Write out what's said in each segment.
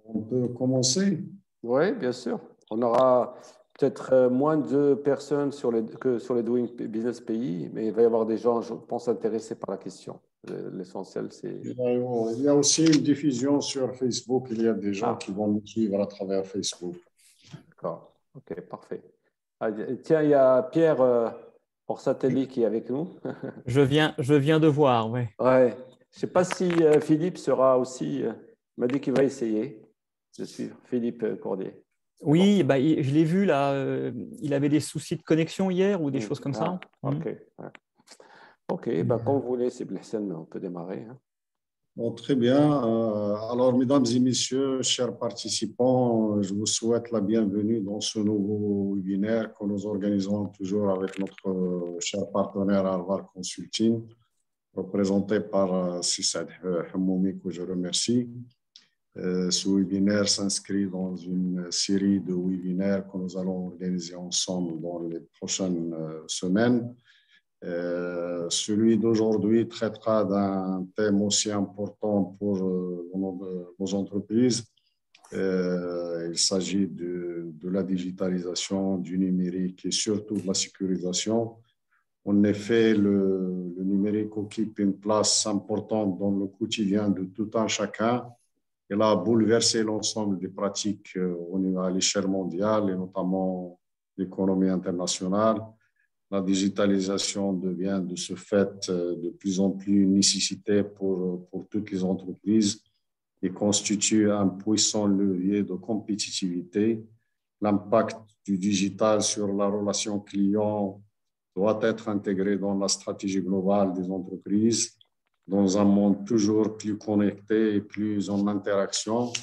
On peut commencer. Oui, bien sûr. On aura peut-être moins de personnes que sur les Doing Business pays, mais il va y avoir des gens, je pense, intéressés par la question. L'essentiel, c'est… Il y a aussi une diffusion sur Facebook. Il y a des gens Ah, qui vont nous suivre à travers Facebook. d'accord. OK, parfait. Ah, tiens, il y a Pierre Orsatelli qui est avec nous. Je viens de voir, oui. Ouais. Je ne sais pas si Philippe sera aussi… il m'a dit qu'il va essayer de suivre. Philippe Cordier. Oui, bah, je l'ai vu là. Il avait des soucis de connexion hier ou des choses comme Ah, ça. OK. Ouais. OK, bah, quand vous voulez, c'est Blessem, on peut démarrer. Hein. Bon, très bien. Alors, mesdames et messieurs, chers participants, je vous souhaite la bienvenue dans ce nouveau webinaire que nous organisons toujours avec notre cher partenaire Harvard Consulting, représenté par Sissad Hammoumi, que je remercie. Ce webinaire s'inscrit dans une série de webinaires que nous allons organiser ensemble dans les prochaines semaines. Celui d'aujourd'hui traitera d'un thème aussi important pour nos entreprises. Il s'agit de la digitalisation, du numérique et surtout de la sécurisation. En effet, le numérique occupe une place importante dans le quotidien de tout un chacun. Il a bouleversé l'ensemble des pratiques à l'échelle mondiale et notamment l'économie internationale. La digitalisation devient de ce fait de plus en plus une nécessité pour toutes les entreprises et constitue un puissant levier de compétitivité. L'impact du digital sur la relation client doit être intégré dans la stratégie globale des entreprises. Dans un monde toujours plus connecté et plus en interaction,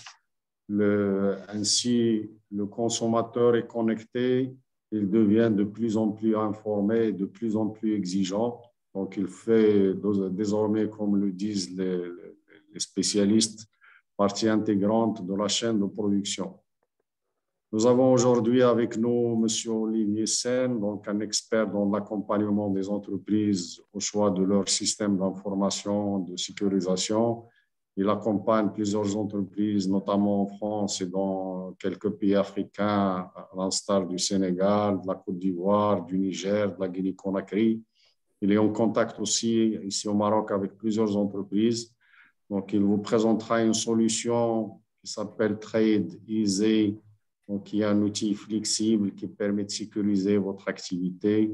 ainsi, le consommateur est connecté, il devient de plus en plus informé et de plus en plus exigeant. Donc, il fait désormais, comme le disent les spécialistes, partie intégrante de la chaîne de production. Nous avons aujourd'hui avec nous M. Olivier Sen, donc un expert dans l'accompagnement des entreprises au choix de leur système d'information, de sécurisation. Il accompagne plusieurs entreprises, notamment en France et dans quelques pays africains, à l'instar du Sénégal, de la Côte d'Ivoire, du Niger, de la Guinée-Conakry. Il est en contact aussi ici au Maroc avec plusieurs entreprises. Donc, il vous présentera une solution qui s'appelle Trade Easy, donc qui est un outil flexible qui permet de sécuriser votre activité,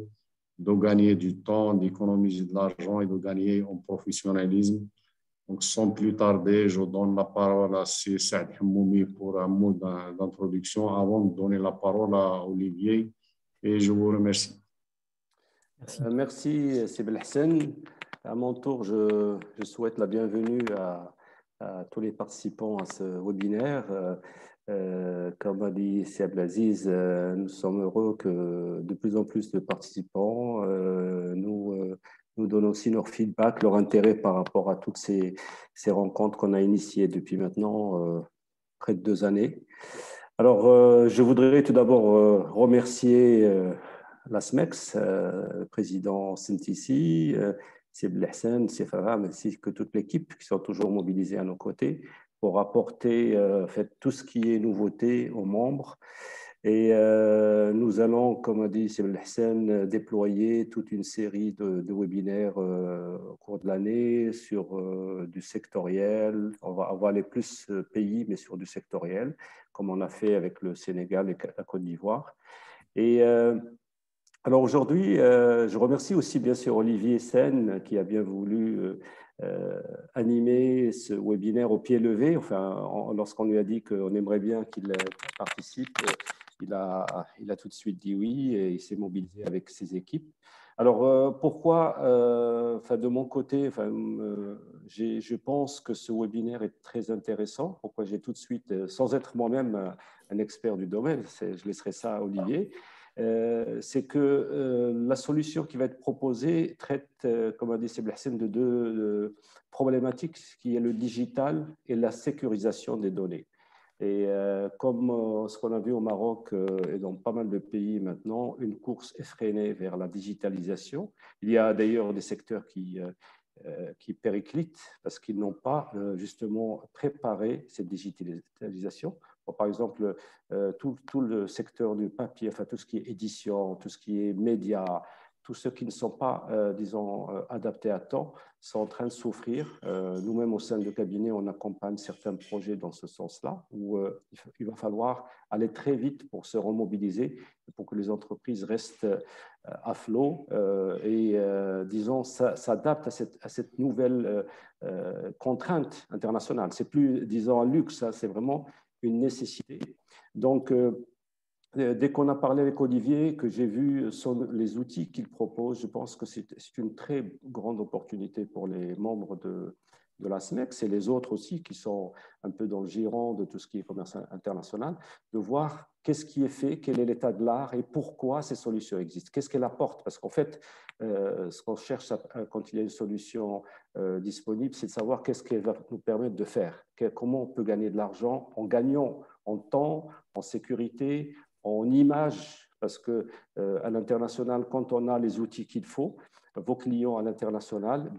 de gagner du temps, d'économiser de l'argent et de gagner en professionnalisme. Donc, sans plus tarder, je donne la parole à Saad Hammoumi pour un mot d'introduction avant de donner la parole à Olivier. Et je vous remercie. Merci, Sibel Hassan. À mon tour, je souhaite la bienvenue à tous les participants à ce webinaire. Comme a dit Siab Aziz, nous sommes heureux que de plus en plus de participants nous donnent aussi leur feedback, leur intérêt par rapport à toutes ces rencontres qu'on a initiées depuis maintenant près de 2 années. Alors, je voudrais tout d'abord remercier la SMEX, le président Sintissi, Sieb Hassan, Sieb Farham, ainsi que toute l'équipe qui sont toujours mobilisés à nos côtés pour apporter tout ce qui est nouveauté aux membres. Et nous allons, comme a dit Sieb Hassan, déployer toute une série de webinaires au cours de l'année sur du sectoriel. On va aller plus pays, mais sur du sectoriel, comme on a fait avec le Sénégal et la Côte d'Ivoire. Et alors aujourd'hui, je remercie aussi bien sûr Olivier Sen qui a bien voulu animer ce webinaire au pied levé. Enfin, lorsqu'on lui a dit qu'on aimerait bien qu'il participe, il a tout de suite dit oui et il s'est mobilisé avec ses équipes. Alors pourquoi de mon côté, je pense que ce webinaire est très intéressant. Pourquoi j'ai tout de suite, sans être moi-même un expert du domaine, je laisserai ça à Olivier. C'est que la solution qui va être proposée traite, comme a dit Seb Hassan, de 2 problématiques, qui est le digital et la sécurisation des données. Et comme ce qu'on a vu au Maroc et dans pas mal de pays maintenant, une course effrénée vers la digitalisation. Il y a d'ailleurs des secteurs qui qui périclitent parce qu'ils n'ont pas justement préparé cette digitalisation. Bon, par exemple, tout le secteur du papier, enfin tout ce qui est édition, tout ce qui est médias, tous ceux qui ne sont pas, disons, adaptés à temps, sont en train de souffrir. Nous-mêmes, au sein du cabinet, on accompagne certains projets dans ce sens-là, où il va falloir aller très vite pour se remobiliser, pour que les entreprises restent à flot et, disons, s'adaptent à cette nouvelle contrainte internationale. Ce n'est plus, disons, un luxe, c'est vraiment une nécessité. Donc, dès qu'on a parlé avec Olivier, que j'ai vu les outils qu'il propose, je pense que c'est une très grande opportunité pour les membres de la SMEX et les autres aussi qui sont un peu dans le giron de tout ce qui est commerce international, de voir qu'est-ce qui est fait, quel est l'état de l'art et pourquoi ces solutions existent. Qu'est-ce qu'elles apportent? Parce qu'en fait, ce qu'on cherche quand il y a une solution disponible, c'est de savoir qu'est-ce qu'elle va nous permettre de faire, comment on peut gagner de l'argent en gagnant en temps, en sécurité, en image, parce que à l'international, quand on a les outils qu'il faut, vos clients à l'international,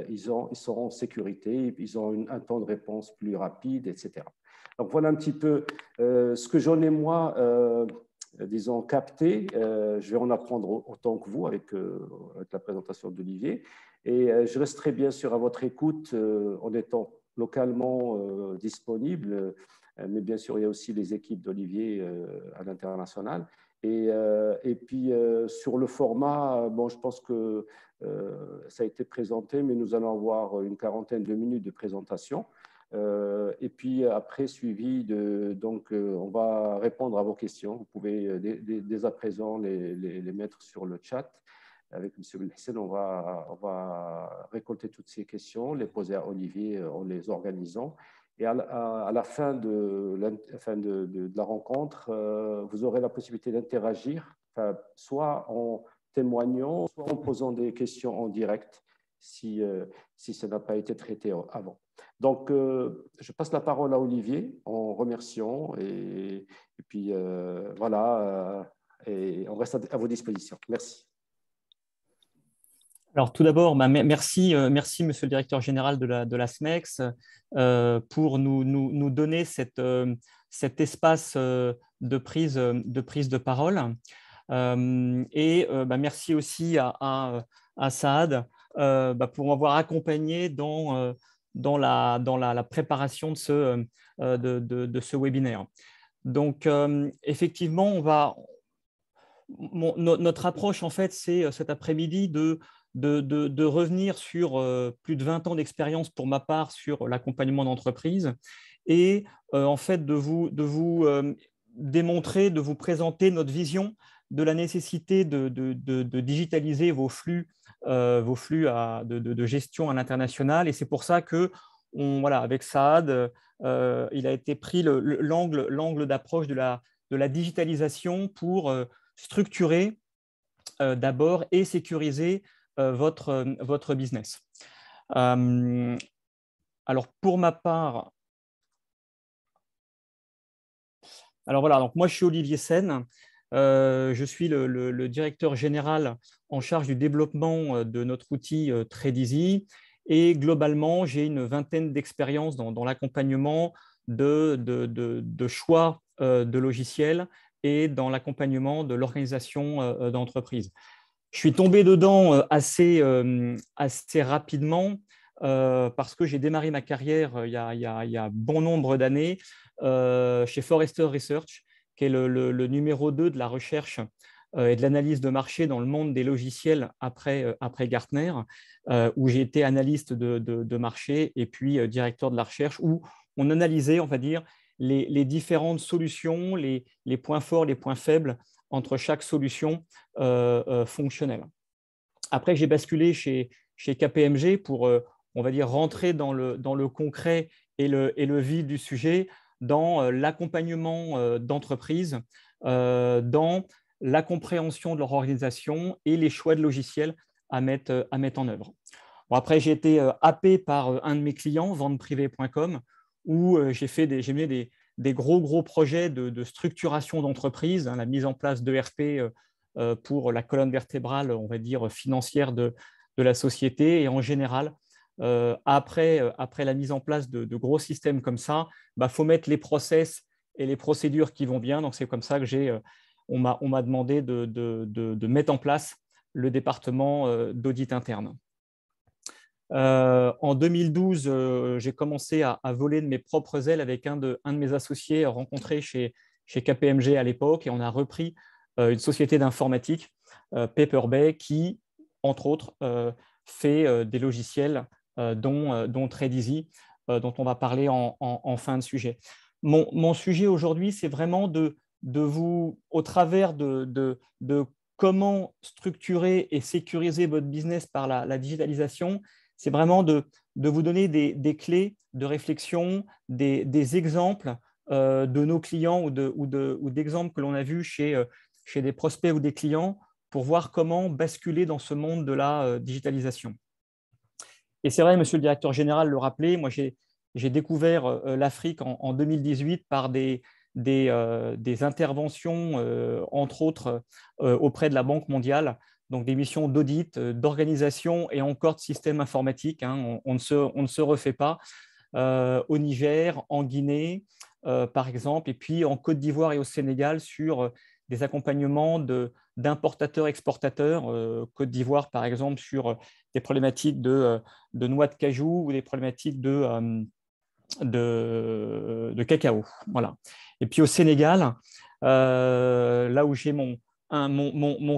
ils seront en sécurité, ils ont un temps de réponse plus rapide, etc. Donc voilà un petit peu ce que j'en ai moi, disons, capté. Je vais en apprendre autant que vous avec la présentation d'Olivier. Et je resterai bien sûr à votre écoute en étant localement disponible. Mais bien sûr, il y a aussi les équipes d'Olivier à l'international. Et puis, sur le format, bon, je pense que ça a été présenté, mais nous allons avoir une quarantaine de minutes de présentation. Et puis, après, suivi de… Donc, on va répondre à vos questions. Vous pouvez dès à présent les mettre sur le chat. Avec M. Belhissène, on va récolter toutes ces questions, les poser à Olivier en les organisant. Et à la fin de la rencontre, vous aurez la possibilité d'interagir, soit en témoignant, soit en posant des questions en direct, si ça n'a pas été traité avant. Donc, je passe la parole à Olivier en remerciant. Et puis, voilà, et on reste à vos dispositions. Merci. Alors, tout d'abord, merci, monsieur le directeur général de la SMEX, pour nous donner cet espace de prise de parole. Et merci aussi à Saad pour m'avoir accompagné dans la préparation de ce webinaire. Donc, effectivement, notre approche, en fait, c'est cet après-midi de revenir sur plus de 20 ans d'expérience pour ma part sur l'accompagnement d'entreprise et en fait de vous démontrer, de vous présenter notre vision de la nécessité de digitaliser vos flux de gestion à l'international. Et c'est pour ça que, avec Saad, il a été pris l'angle d'approche de la digitalisation pour structurer d'abord et sécuriser votre business. Alors, pour ma part, donc moi, je suis Olivier Sen. Je suis le directeur général en charge du développement de notre outil TradeEasy. Et globalement, j'ai une vingtaine d'expériences dans l'accompagnement de choix de logiciels et dans l'accompagnement de l'organisation d'entreprise. Je suis tombé dedans assez rapidement parce que j'ai démarré ma carrière il y a bon nombre d'années chez Forrester Research, qui est le numéro 2 de la recherche et de l'analyse de marché dans le monde des logiciels après Gartner, où j'ai été analyste de marché et puis directeur de la recherche, où on analysait, on va dire, les différentes solutions, les points forts, les points faibles entre chaque solution fonctionnelle. Après, j'ai basculé chez KPMG pour, on va dire, rentrer dans le concret et le vif du sujet, dans l'accompagnement d'entreprises, dans la compréhension de leur organisation et les choix de logiciels à mettre en œuvre. Bon, après, j'ai été happé par un de mes clients, venteprivée.com, où j'ai mené des gros projets de structuration d'entreprise, la mise en place d'ERP pour la colonne vertébrale, on va dire, financière de la société. Et en général, après la mise en place de gros systèmes comme ça, faut mettre les process et les procédures qui vont bien. Donc, c'est comme ça que on m'a demandé de mettre en place le département d'audit interne. En 2012, j'ai commencé à voler de mes propres ailes avec un de mes associés rencontré chez KPMG à l'époque, et on a repris une société d'informatique, Paperbay, qui, entre autres, fait des logiciels dont TradeEasy, dont on va parler en fin de sujet. Mon sujet aujourd'hui, c'est vraiment de vous, au travers de comment structurer et sécuriser votre business par la digitalisation, c'est vraiment de vous donner des clés de réflexion, des exemples de nos clients ou d'exemples que l'on a vus chez des prospects ou des clients pour voir comment basculer dans ce monde de la digitalisation. Et c'est vrai, monsieur le directeur général le rappelait, moi j'ai découvert l'Afrique en 2018 par des interventions, entre autres, auprès de la Banque mondiale, donc des missions d'audit, d'organisation et encore de systèmes informatiques. Hein. On ne se refait pas. Au Niger, en Guinée, par exemple, et puis en Côte d'Ivoire et au Sénégal sur des accompagnements d'importateurs-exportateurs. Côte d'Ivoire, par exemple, sur des problématiques de noix de cajou ou des problématiques de cacao. Voilà. Et puis au Sénégal, là où j'ai mon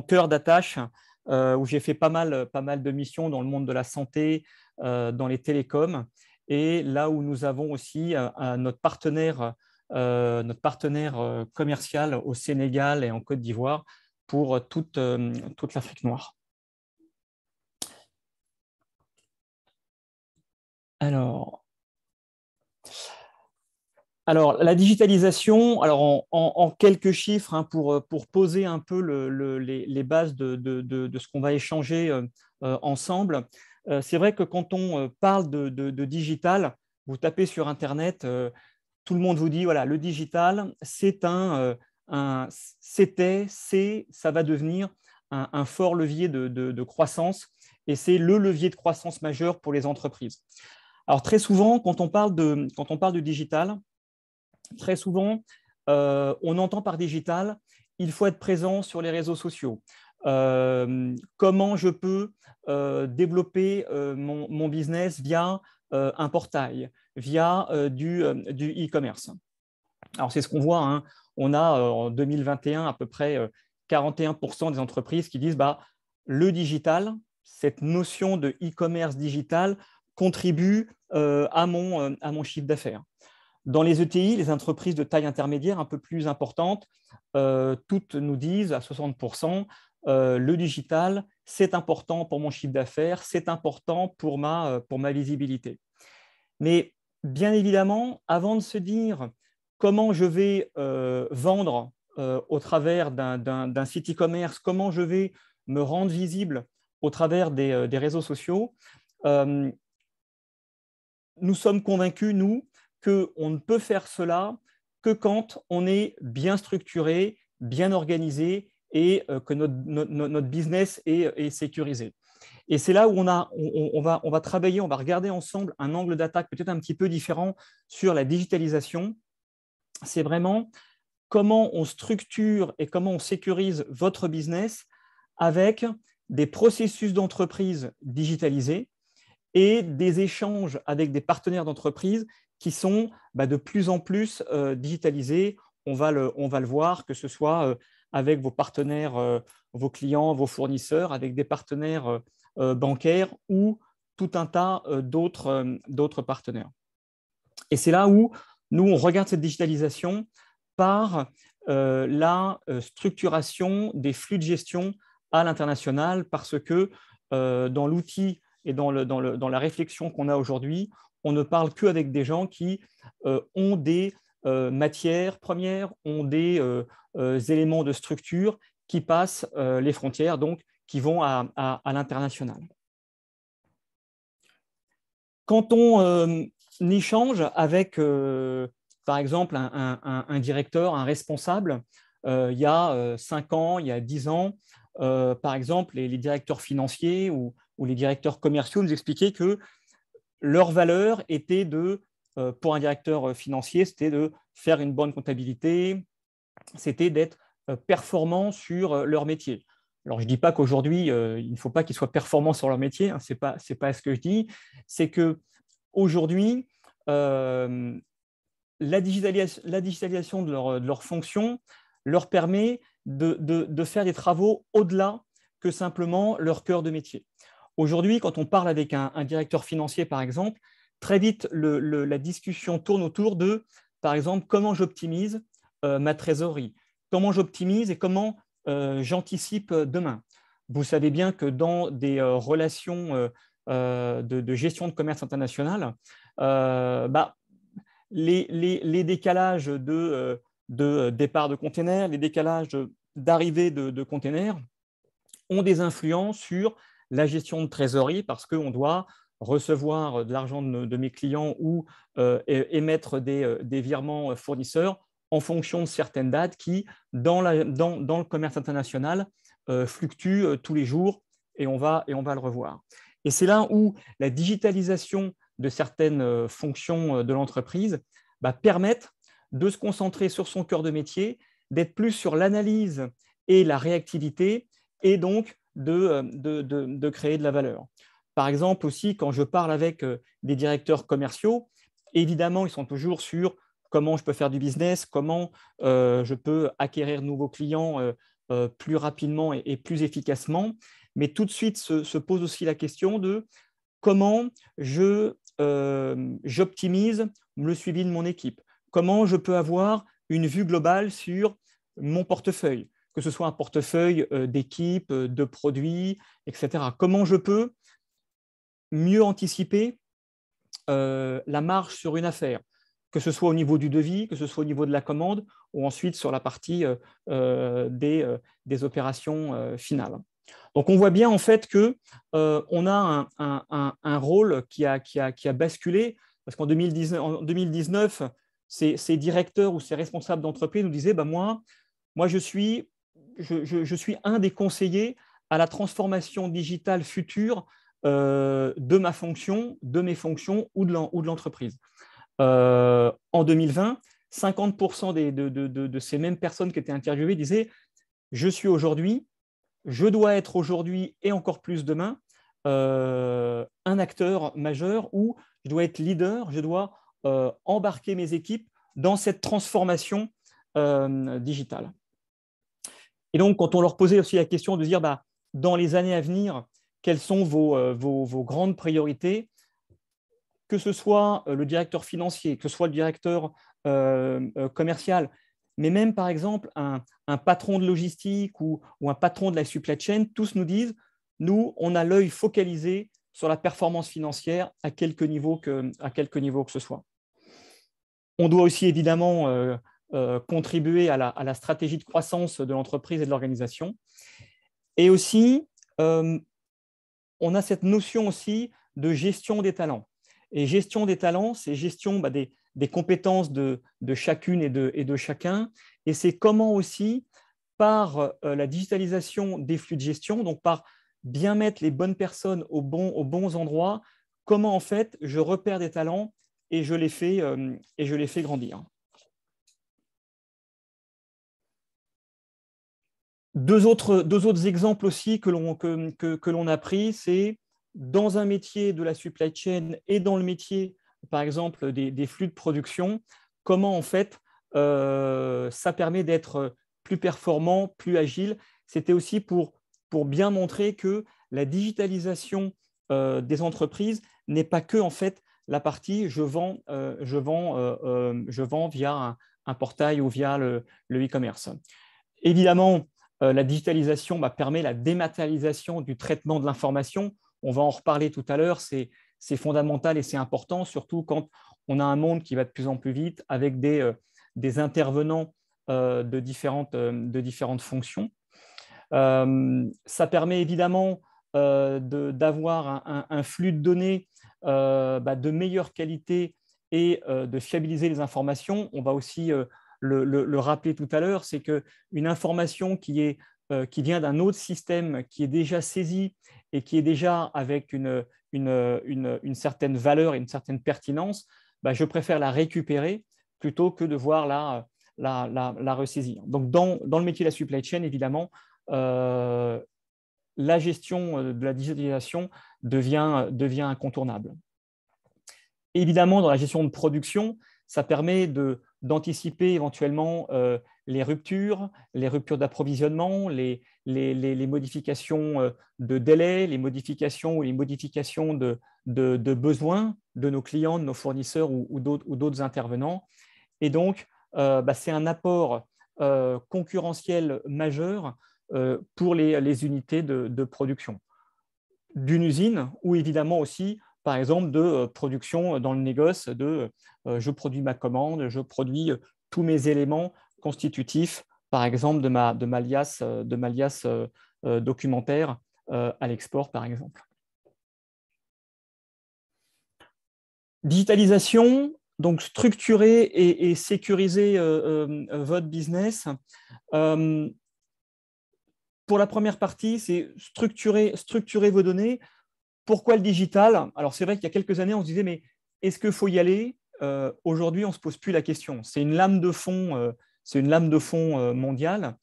cœur d'attache, où j'ai fait pas mal de missions dans le monde de la santé, dans les télécoms, et là où nous avons aussi notre partenaire commercial au Sénégal et en Côte d'Ivoire pour toute l'Afrique noire. Alors, la digitalisation, alors en quelques chiffres, hein, pour poser un peu les bases de ce qu'on va échanger ensemble. C'est vrai que quand on parle de digital, vous tapez sur Internet, tout le monde vous dit, voilà, le digital, ça va devenir un fort levier de croissance, et c'est le levier de croissance majeur pour les entreprises. Alors, très souvent, quand on parle de digital, très souvent, on entend par digital, il faut être présent sur les réseaux sociaux. Comment je peux développer mon business via un portail, via du e-commerce. Alors, c'est ce qu'on voit. Hein. On a en 2021 à peu près 41% des entreprises qui disent le digital, cette notion de e-commerce digital contribue à mon chiffre d'affaires. Dans les ETI, les entreprises de taille intermédiaire un peu plus importantes, toutes nous disent à 60%, le digital, c'est important pour mon chiffre d'affaires, c'est important pour ma visibilité. Mais bien évidemment, avant de se dire comment je vais vendre au travers d'un site e-commerce, comment je vais me rendre visible au travers des réseaux sociaux, nous sommes convaincus, nous, qu'on ne peut faire cela que quand on est bien structuré, bien organisé et que notre business est sécurisé. Et c'est là où on va travailler, on va regarder ensemble un angle d'attaque peut-être un petit peu différent sur la digitalisation. C'est vraiment comment on structure et comment on sécurise votre business avec des processus d'entreprise digitalisés et des échanges avec des partenaires d'entreprise qui sont de plus en plus digitalisés. On va le voir, que ce soit avec vos partenaires, vos clients, vos fournisseurs, avec des partenaires bancaires ou tout un tas d'autres partenaires. Et c'est là où nous, on regarde cette digitalisation par la structuration des flux de gestion à l'international, parce que dans l'outil et dans la réflexion qu'on a aujourd'hui, on ne parle qu'avec des gens qui ont des matières premières, ont des éléments de structure qui passent les frontières, donc qui vont à l'international. Quand on échange avec, par exemple, un directeur, un responsable, il y a 5 ans, il y a 10 ans, par exemple, les directeurs financiers ou où les directeurs commerciaux nous expliquaient que leur valeur était pour un directeur financier, c'était de faire une bonne comptabilité, c'était d'être performant sur leur métier. Alors, je ne dis pas qu'aujourd'hui, il ne faut pas qu'ils soient performants sur leur métier, hein, ce n'est pas ce que je dis, c'est qu'aujourd'hui, la digitalisation de leur fonction leur permet de faire des travaux au-delà que simplement leur cœur de métier. Aujourd'hui, quand on parle avec un directeur financier, par exemple, très vite, la discussion tourne autour de, par exemple, comment j'optimise ma trésorerie, comment j'optimise et comment j'anticipe demain. Vous savez bien que dans des relations de gestion de commerce international, les décalages de départ de containers, les décalages d'arrivée de containers ont des influences sur la gestion de trésorerie parce qu'on doit recevoir de l'argent de mes clients ou émettre des virements fournisseurs en fonction de certaines dates qui, dans le commerce international, fluctuent tous les jours et on va le revoir. Et c'est là où la digitalisation de certaines fonctions de l'entreprise permettent de se concentrer sur son cœur de métier, d'être plus sur l'analyse et la réactivité et donc de créer de la valeur. Par exemple aussi, quand je parle avec des directeurs commerciaux, évidemment, ils sont toujours sur comment je peux faire du business, comment je peux acquérir de nouveaux clients plus rapidement et plus efficacement. Mais tout de suite se pose aussi la question de comment j'optimise le suivi de mon équipe, comment je peux avoir une vue globale sur mon portefeuille, que ce soit un portefeuille d'équipes, de produits, etc. Comment je peux mieux anticiper la marge sur une affaire, que ce soit au niveau du devis, que ce soit au niveau de la commande, ou ensuite sur la partie des opérations finales. Donc, on voit bien en fait qu'on a un rôle qui a basculé, parce qu'en 2019, ces directeurs ou ces responsables d'entreprise nous disaient moi, je suis un des conseillers à la transformation digitale future de ma fonction, de mes fonctions ou de l'entreprise. En 2020, 50% de ces mêmes personnes qui étaient interviewées disaient « je dois être aujourd'hui et encore plus demain un acteur majeur où je dois être leader, je dois embarquer mes équipes dans cette transformation digitale. » Et donc, quand on leur posait aussi la question de dire dans les années à venir, quelles sont vos grandes priorités, que ce soit le directeur financier, que ce soit le directeur commercial, mais même par exemple un patron de logistique ou un patron de la supply chain, tous nous disent, nous, on a l'œil focalisé sur la performance financière à quelque niveau que ce soit. On doit aussi évidemment contribuer à la stratégie de croissance de l'entreprise et de l'organisation. Et aussi, on a cette notion aussi de gestion des talents. Et gestion des talents, c'est gestion des compétences de chacune et de chacun. Et c'est comment aussi, par la digitalisation des flux de gestion, donc par bien mettre les bonnes personnes aux bons endroits, comment en fait je repère des talents et je les fais grandir. Deux autres exemples aussi que l'on a pris, c'est dans un métier de la supply chain et dans le métier, par exemple, des flux de production, comment en fait ça permet d'être plus performant, plus agile. C'était aussi pour bien montrer que la digitalisation des entreprises n'est pas que en fait la partie je vends via un portail ou via le e-commerce. Évidemment, la digitalisation permet la dématérialisation du traitement de l'information. On va en reparler tout à l'heure, c'est fondamental et c'est important, surtout quand on a un monde qui va de plus en plus vite avec des intervenants de différentes fonctions. Ça permet évidemment d'avoir un flux de données de meilleure qualité et de fiabiliser les informations. On va aussi le rappeler tout à l'heure, c'est qu'une information qui est qui vient d'un autre système qui est déjà saisi et qui est déjà avec une certaine valeur et une certaine pertinence, bah, je préfère la récupérer plutôt que de voir la ressaisir. Donc, dans le métier de la supply chain, évidemment, la gestion de la digitalisation devient incontournable. Évidemment, dans la gestion de production, ça permet d'anticiper éventuellement les ruptures d'approvisionnement, les modifications de délai, les modifications de besoins de nos clients, de nos fournisseurs ou d'autres intervenants. Et donc, c'est un apport concurrentiel majeur pour les unités de production d'une usine ou évidemment aussi, par exemple, de production dans le négoce je produis ma commande, je produis tous mes éléments constitutifs, par exemple, de ma liasse documentaire à l'export, par exemple. Digitalisation, donc structurer et sécuriser votre business. Pour la première partie, c'est structurer vos données. Pourquoi le digital? Alors, c'est vrai qu'il y a quelques années, on se disait, mais est-ce qu'il faut y aller? Aujourd'hui, on ne se pose plus la question. C'est une lame de fond, mondiale.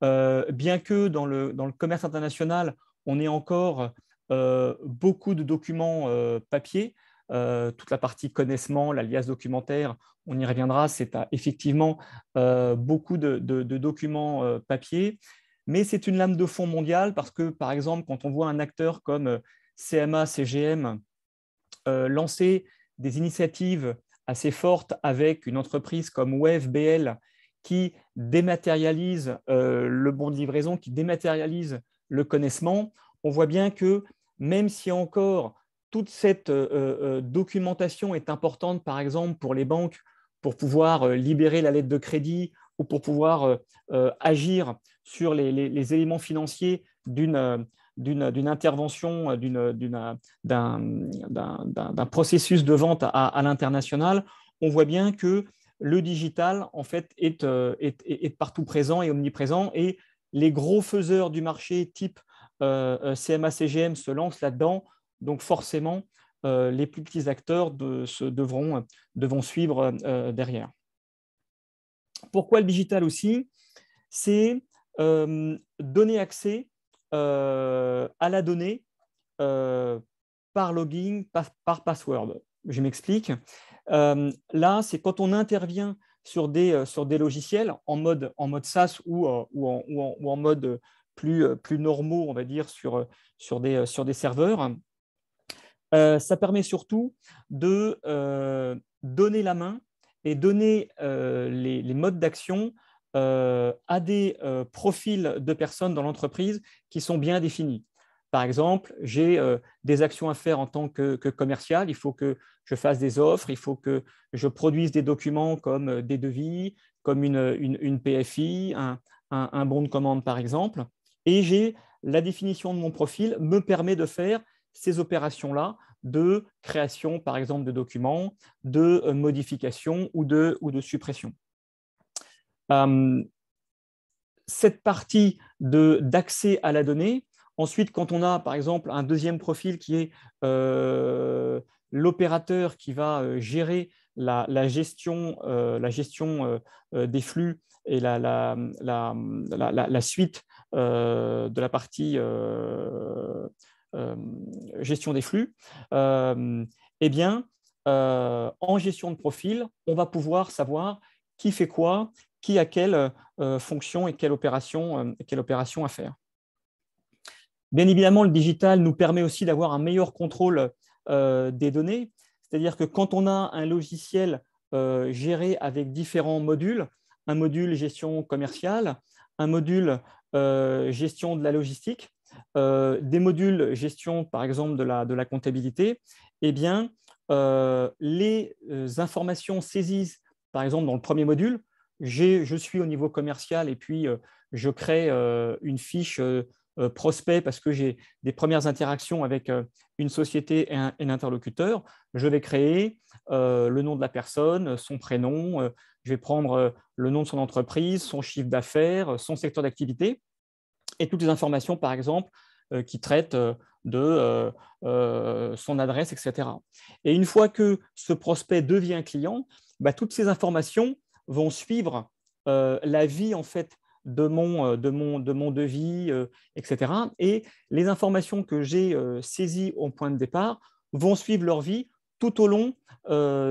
Bien que dans le commerce international, on ait encore beaucoup de documents papier, toute la partie connaissement, l'alias documentaire, on y reviendra, c'est effectivement beaucoup de documents papier. Mais c'est une lame de fond mondiale parce que, par exemple, quand on voit un acteur comme CMA, CGM lancer des initiatives assez fortes avec une entreprise comme WebBL qui dématérialise le bon de livraison, qui dématérialise le connaissement, on voit bien que même si encore toute cette documentation est importante, par exemple, pour les banques, pour pouvoir libérer la lettre de crédit ou pour pouvoir agir sur les éléments financiers d'une intervention, d'un processus de vente à l'international, on voit bien que le digital, en fait, est partout présent et omniprésent. Et les gros faiseurs du marché type CMA, CGM se lancent là-dedans. Donc, forcément, les plus petits acteurs devront suivre derrière. Pourquoi le digital aussi? C'est donner accès à la donnée par login, par password. Je m'explique. Là, c'est quand on intervient sur des logiciels en mode SaaS ou en mode plus normaux, on va dire, sur des serveurs. Ça permet surtout de donner la main et donner les modes d'action à des profils de personnes dans l'entreprise qui sont bien définis. Par exemple, j'ai des actions à faire en tant que commercial. Il faut que je fasse des offres, il faut que je produise des documents comme des devis, comme une PFI, un bon de commande, par exemple. Et j'ai la définition de mon profil me permet de faire ces opérations-là de création, par exemple, de documents, de modification ou de suppression. Cette partie d'accès à la donnée, ensuite, quand on a, par exemple, un deuxième profil qui est l'opérateur qui va gérer la gestion des flux et la suite de la partie gestion des flux, eh bien, en gestion de profil, on va pouvoir savoir qui fait quoi, qui a quelle fonction et quelle opération à faire. Bien évidemment, le digital nous permet aussi d'avoir un meilleur contrôle des données, c'est-à-dire que quand on a un logiciel géré avec différents modules, un module gestion commerciale, un module gestion de la logistique, des modules gestion, par exemple, de la comptabilité, eh bien, les informations saisies, par exemple, dans le premier module, je suis au niveau commercial et puis je crée une fiche prospect parce que j'ai des premières interactions avec une société et un interlocuteur. Je vais créer le nom de la personne, son prénom, je vais prendre le nom de son entreprise, son chiffre d'affaires, son secteur d'activité. et toutes les informations, par exemple, qui traitent de son adresse, etc. Et une fois que ce prospect devient client, bah, toutes ces informations vont suivre la vie en fait de mon devis, etc. Et les informations que j'ai saisies au point de départ vont suivre leur vie tout au long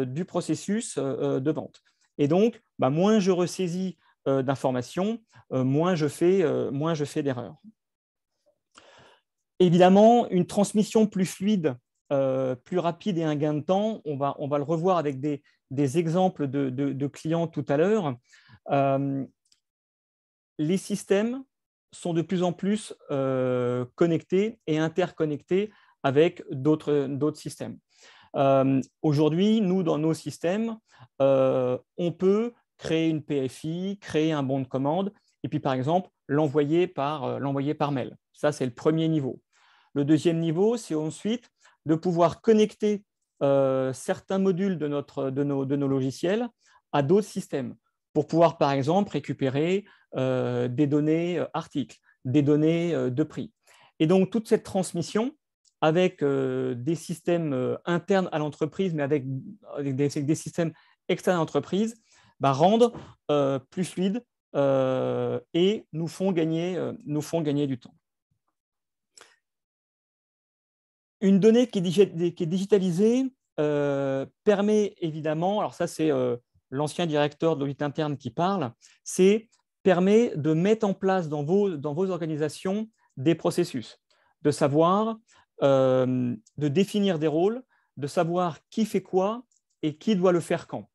du processus de vente. Et donc, bah, moins je ressaisis d'informations, moins je fais d'erreurs. Évidemment, une transmission plus fluide, plus rapide et un gain de temps, on va le revoir avec des exemples de clients tout à l'heure. Les systèmes sont de plus en plus connectés et interconnectés avec d'autres systèmes. Aujourd'hui, nous, dans nos systèmes, on peut créer une PFI, créer un bon de commande, et puis, par exemple, l'envoyer par mail. Ça, c'est le premier niveau. Le deuxième niveau, c'est ensuite de pouvoir connecter certains modules de nos logiciels à d'autres systèmes pour pouvoir, par exemple, récupérer des données articles, des données de prix. Et donc, toute cette transmission avec des systèmes internes à l'entreprise, mais avec des systèmes externes à l'entreprise, bah, rendent plus fluide et nous font gagner du temps. Une donnée qui est digitalisée permet évidemment, alors ça c'est l'ancien directeur de l'audit interne qui parle, permet de mettre en place dans vos organisations des processus, de savoir, de définir des rôles, de savoir qui fait quoi et qui doit le faire quand.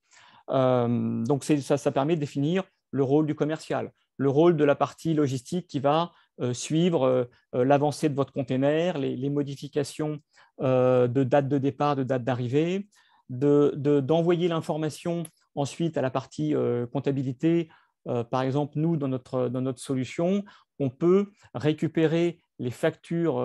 Donc ça permet de définir le rôle du commercial, le rôle de la partie logistique qui va suivre l'avancée de votre container, les modifications de date de départ, de date d'arrivée, d'envoyer l'information ensuite à la partie comptabilité. Par exemple, nous, dans notre solution, on peut récupérer les factures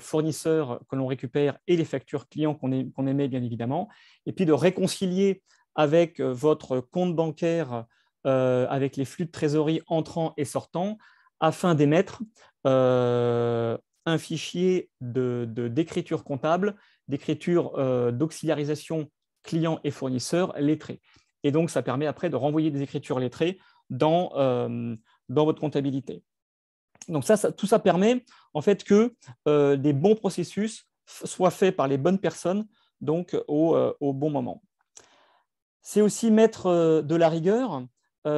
fournisseurs que l'on récupère et les factures clients qu'on émet, bien évidemment, et puis de réconcilier avec votre compte bancaire, avec les flux de trésorerie entrants et sortants, afin d'émettre un fichier d'écriture comptable, d'écriture d'auxiliarisation client et fournisseur lettrés. Et donc, ça permet après de renvoyer des écritures lettrées dans votre comptabilité. Donc, tout ça permet en fait que des bons processus soient faits par les bonnes personnes, donc au bon moment. C'est aussi mettre de la rigueur. Tout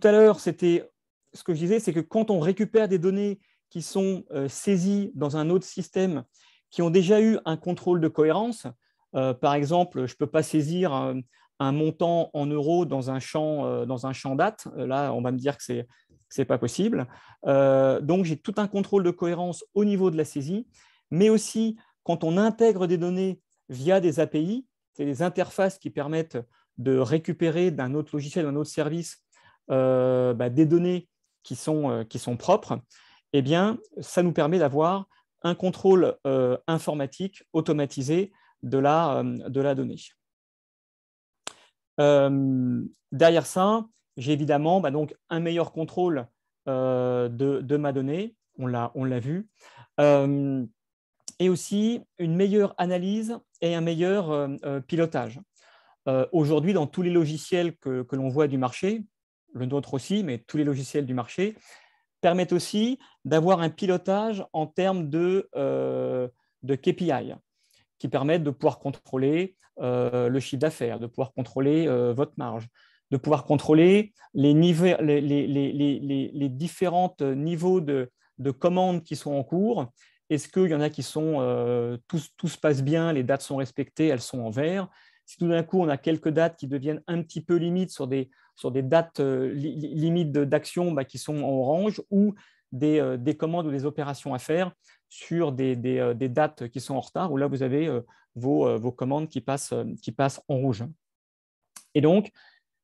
à l'heure, ce que je disais, c'est que quand on récupère des données qui sont saisies dans un autre système, qui ont déjà eu un contrôle de cohérence, par exemple, je ne peux pas saisir un montant en euros dans un champ date. Là, on va me dire que ce n'est pas possible. Donc, j'ai tout un contrôle de cohérence au niveau de la saisie, mais aussi quand on intègre des données via des API, c'est des interfaces qui permettent de récupérer d'un autre logiciel, d'un autre service, des données qui sont propres, eh bien, ça nous permet d'avoir un contrôle informatique automatisé de la donnée. Derrière ça, j'ai évidemment donc un meilleur contrôle de ma donnée, on l'a vu, et aussi une meilleure analyse et un meilleur pilotage. Aujourd'hui, dans tous les logiciels que l'on voit du marché, le nôtre aussi, mais tous les logiciels du marché, permettent aussi d'avoir un pilotage en termes de KPI, qui permettent de pouvoir contrôler le chiffre d'affaires, de pouvoir contrôler votre marge, de pouvoir contrôler les différents niveaux de commandes qui sont en cours. Est-ce qu'il y en a qui sont, tout se passe bien, les dates sont respectées, elles sont en vert. Si tout d'un coup, on a quelques dates qui deviennent un petit peu limites sur des dates limites d'action qui sont en orange, ou des commandes ou des opérations à faire sur des dates qui sont en retard, où là, vous avez vos commandes qui passent en rouge. Et donc,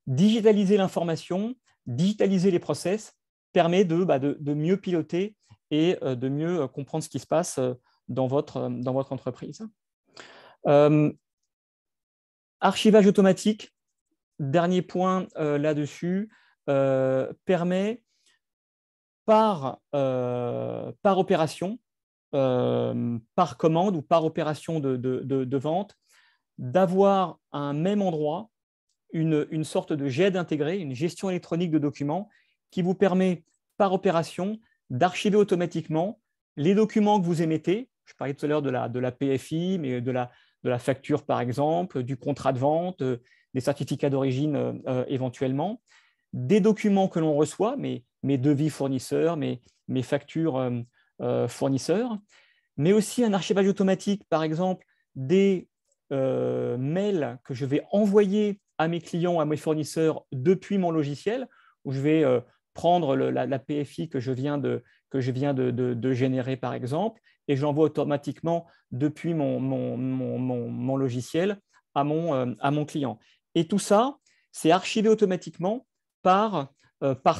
digitaliser l'information, digitaliser les process permet de mieux piloter et de mieux comprendre ce qui se passe dans votre entreprise. Archivage automatique, dernier point là-dessus, permet par opération, par commande ou par opération de vente, d'avoir à un même endroit une sorte de GED intégré, une gestion électronique de documents qui vous permet par opération d'archiver automatiquement les documents que vous émettez. Je parlais tout à l'heure de la PFI, mais de la facture par exemple, du contrat de vente, des certificats d'origine éventuellement, des documents que l'on reçoit, mes devis fournisseurs, mes factures fournisseurs, mais aussi un archivage automatique, par exemple, des mails que je vais envoyer à mes clients, à mes fournisseurs depuis mon logiciel, où je vais prendre la PFI que je viens de générer, par exemple, et j'envoie automatiquement depuis mon logiciel à mon client. Et tout ça, c'est archivé automatiquement par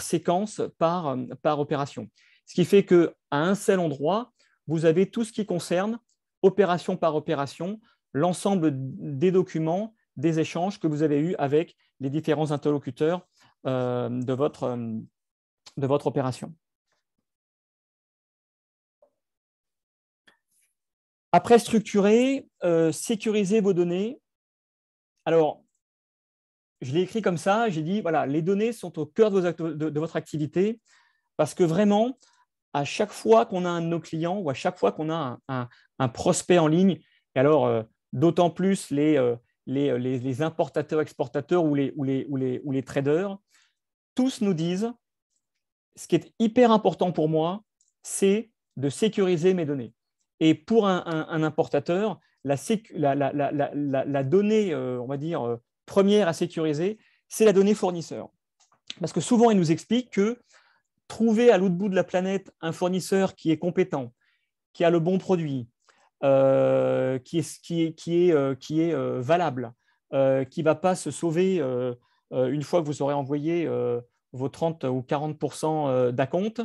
séquence, par opération. Ce qui fait qu'à un seul endroit, vous avez tout ce qui concerne, opération par opération, l'ensemble des documents, des échanges que vous avez eus avec les différents interlocuteurs de votre opération. Après structurer, sécuriser vos données. Alors, je l'ai écrit comme ça, j'ai dit, voilà, les données sont au cœur de votre activité parce que vraiment, à chaque fois qu'on a un de nos clients ou à chaque fois qu'on a un prospect en ligne, et alors d'autant plus les importateurs, exportateurs ou les traders, tous nous disent, ce qui est hyper important pour moi, c'est de sécuriser mes données. Et pour un importateur, la donnée, on va dire, première à sécuriser, c'est la donnée fournisseur. Parce que souvent, ils nous expliquent que trouver à l'autre bout de la planète un fournisseur qui est compétent, qui a le bon produit, qui est valable, qui ne va pas se sauver une fois que vous aurez envoyé vos 30 ou 40% d'acompte,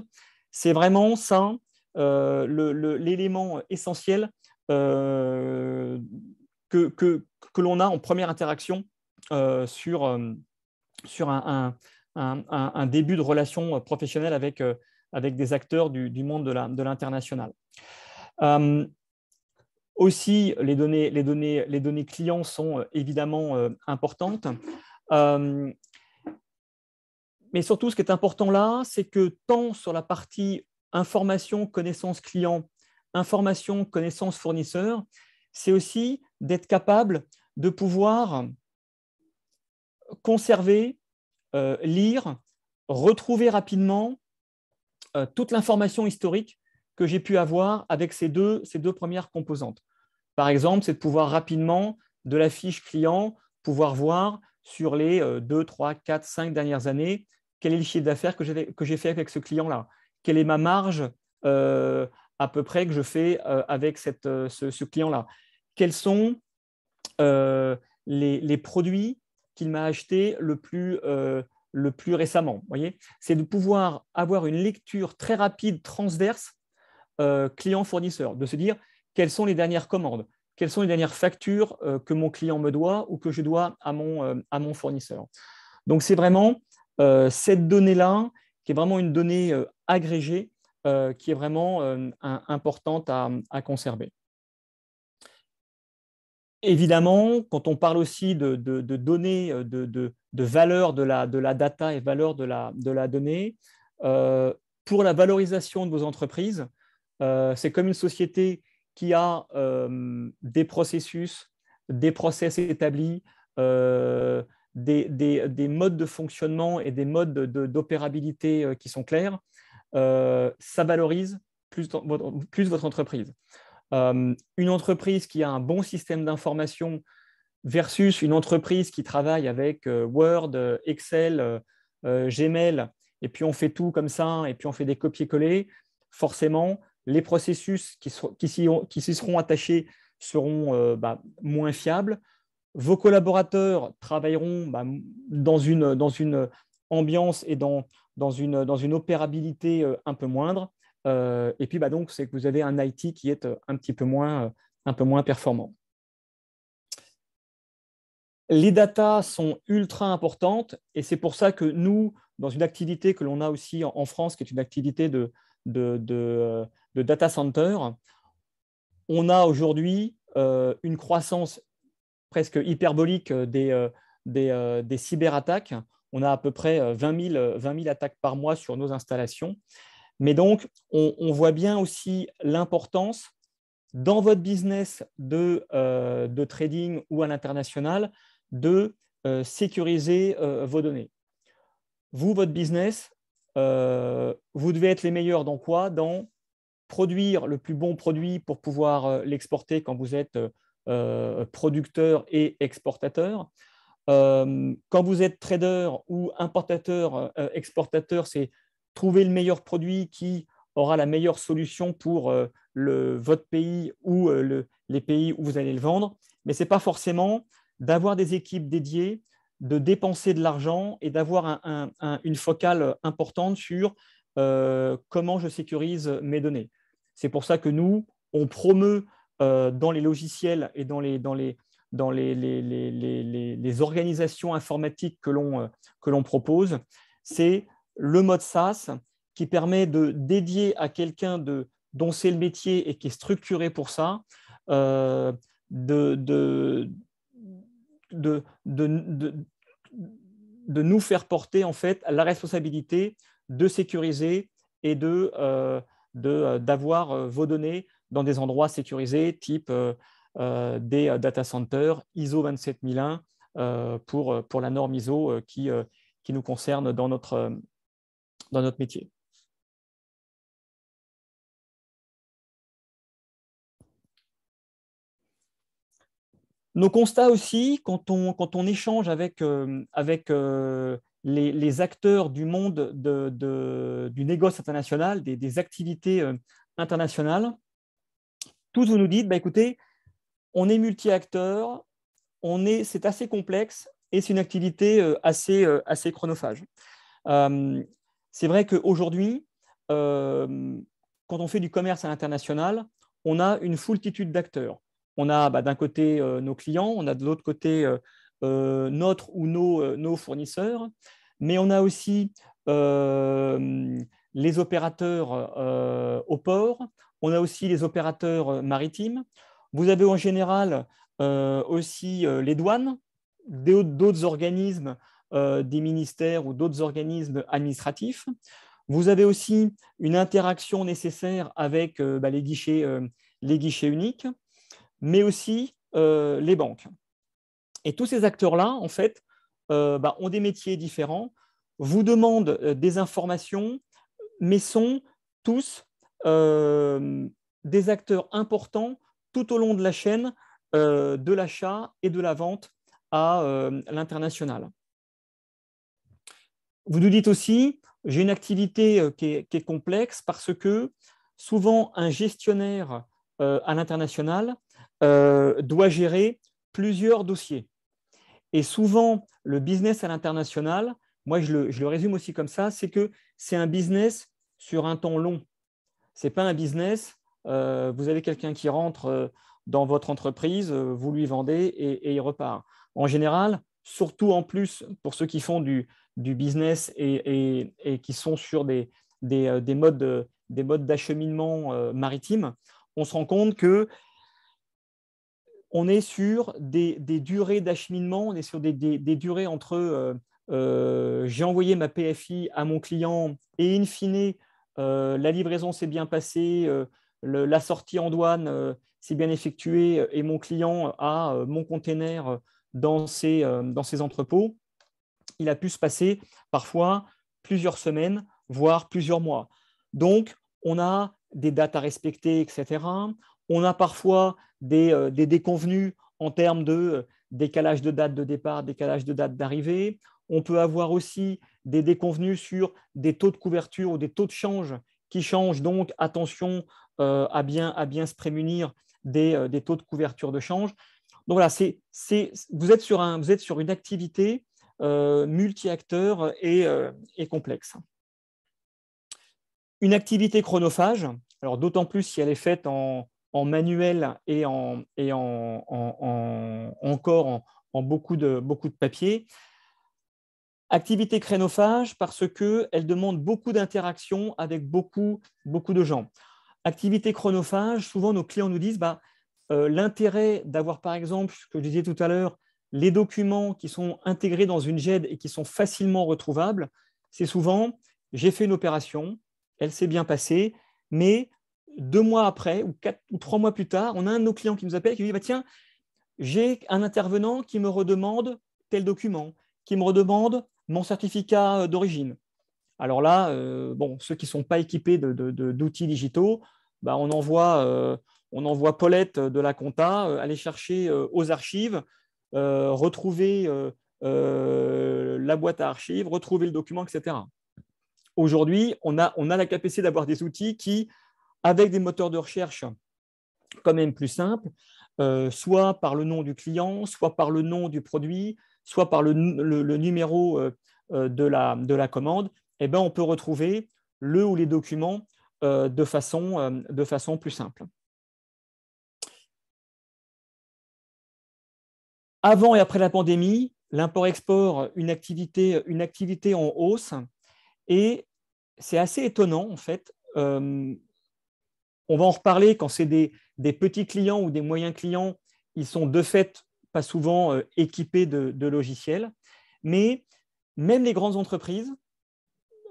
c'est vraiment ça l'élément essentiel que l'on a en première interaction sur un début de relation professionnelle avec des acteurs du monde de l'international. Aussi, les données clients sont évidemment importantes. Mais surtout, ce qui est important là, c'est que tant sur la partie information, connaissance client, information, connaissance fournisseur, c'est aussi d'être capable de pouvoir conserver, lire, retrouver rapidement toute l'information historique que j'ai pu avoir avec ces deux premières composantes. Par exemple, c'est de pouvoir rapidement, de la fiche client, pouvoir voir sur les 2, 3, 4, 5 dernières années, quel est le chiffre d'affaires que j'ai fait avec ce client-là, quelle est ma marge à peu près que je fais avec ce client-là, quels sont les produits qu'il m'a achetés le plus récemment. C'est de pouvoir avoir une lecture très rapide, transverse, client-fournisseur, de se dire quelles sont les dernières commandes, quelles sont les dernières factures que mon client me doit ou que je dois à mon fournisseur. Donc, c'est vraiment cette donnée-là qui est vraiment une donnée agrégée qui est vraiment importante à conserver. Évidemment, quand on parle aussi de données, de valeur de la data et valeur de la donnée, pour la valorisation de vos entreprises, c'est comme une société qui a des processus, des process établis, des modes de fonctionnement et des modes d'opérabilité qui sont clairs, ça valorise plus votre entreprise. Une entreprise qui a un bon système d'information versus une entreprise qui travaille avec Word, Excel, Gmail, et puis on fait tout comme ça, et puis on fait des copier-coller, forcément, les processus qui s'y seront attachés seront moins fiables. Vos collaborateurs travailleront dans une ambiance et dans une opérabilité un peu moindre. Et puis, donc, c'est que vous avez un IT qui est un peu moins performant. Les datas sont ultra importantes et c'est pour ça que nous, dans une activité que l'on a aussi en France, qui est une activité de data center. On a aujourd'hui une croissance presque hyperbolique des cyberattaques. On a à peu près 20 000 attaques par mois sur nos installations. Mais donc, on voit bien aussi l'importance dans votre business de trading ou à l'international de sécuriser vos données. Vous, votre business, vous devez être les meilleurs dans quoi? Dans produire le plus bon produit pour pouvoir l'exporter quand vous êtes producteur et exportateur. Quand vous êtes trader ou importateur, exportateur, c'est trouver le meilleur produit qui aura la meilleure solution pour votre pays ou les pays où vous allez le vendre. Mais ce n'est pas forcément d'avoir des équipes dédiées, de dépenser de l'argent et d'avoir une focale importante sur comment je sécurise mes données. C'est pour ça que nous, on promeut dans les logiciels et dans les organisations informatiques que l'on propose, c'est le mode SaaS qui permet de dédier à quelqu'un dont c'est le métier et qui est structuré pour ça, de nous faire porter en fait la responsabilité de sécuriser et d'avoir vos données dans des endroits sécurisés type des data centers ISO 27001 pour la norme ISO qui nous concerne dans notre métier. Nos constats aussi, quand on échange avec les acteurs du monde du négoce international, des activités internationales, tous vous nous dites, bah, écoutez, on est multi-acteurs, c'est assez complexe et c'est une activité assez chronophage. C'est vrai qu'aujourd'hui, quand on fait du commerce à l'international, on a une foultitude d'acteurs. On a d'un côté nos clients, on a de l'autre côté notre ou nos fournisseurs, mais on a aussi les opérateurs au port, on a aussi les opérateurs maritimes. Vous avez en général aussi les douanes, d'autres organismes, des ministères ou d'autres organismes administratifs. Vous avez aussi une interaction nécessaire avec les guichets uniques, mais aussi les banques. Et tous ces acteurs-là, en fait, ont des métiers différents, vous demandent des informations, mais sont tous des acteurs importants tout au long de la chaîne de l'achat et de la vente à l'international. Vous nous dites aussi, j'ai une activité qui est complexe parce que souvent un gestionnaire à l'international doit gérer plusieurs dossiers. Et souvent, le business à l'international, moi je le résume aussi comme ça, c'est que c'est un business sur un temps long. Ce n'est pas un business, vous avez quelqu'un qui rentre dans votre entreprise, vous lui vendez et il repart. En général, surtout en plus pour ceux qui font du business et qui sont sur des modes d'acheminement maritime, on se rend compte que on est sur des durées d'acheminement, on est sur des durées entre j'ai envoyé ma PFI à mon client et in fine, la livraison s'est bien passée, la sortie en douane s'est bien effectuée et mon client a mon container dans ses entrepôts. Il a pu se passer parfois plusieurs semaines, voire plusieurs mois. Donc, on a des dates à respecter, etc. On a parfois des déconvenus en termes de décalage de date de départ, décalage de date d'arrivée. On peut avoir aussi des déconvenus sur des taux de couverture ou des taux de change qui changent. Donc, attention à bien se prémunir des taux de couverture de change. Donc voilà, vous êtes sur une activité multi-acteurs et complexe. Une activité chronophage, alors d'autant plus si elle est faite en manuel et encore en beaucoup de papier. Activité chronophage parce qu'elle demande beaucoup d'interactions avec beaucoup de gens. Activité chronophage, souvent nos clients nous disent l'intérêt d'avoir par exemple, ce que je disais tout à l'heure, les documents qui sont intégrés dans une GED et qui sont facilement retrouvables, c'est souvent j'ai fait une opération, elle s'est bien passée, mais 2 mois après ou 4 ou 3 mois plus tard, on a un de nos clients qui nous appelle et qui nous dit tiens, j'ai un intervenant qui me redemande tel document, qui me redemande mon certificat d'origine. Alors là, ceux qui ne sont pas équipés d'outils digitaux, on envoie Paulette de la compta aller chercher aux archives, retrouver la boîte à archives, retrouver le document, etc. Aujourd'hui, on a la capacité d'avoir des outils qui, avec des moteurs de recherche quand même plus simples, soit par le nom du client, soit par le nom du produit, soit par le numéro de la commande, on peut retrouver le ou les documents de façon plus simple. Avant et après la pandémie, l'import-export, une activité en hausse, et c'est assez étonnant en fait. On va en reparler quand c'est des petits clients ou des moyens clients, ils sont de fait pas souvent équipés de logiciels, mais même les grandes entreprises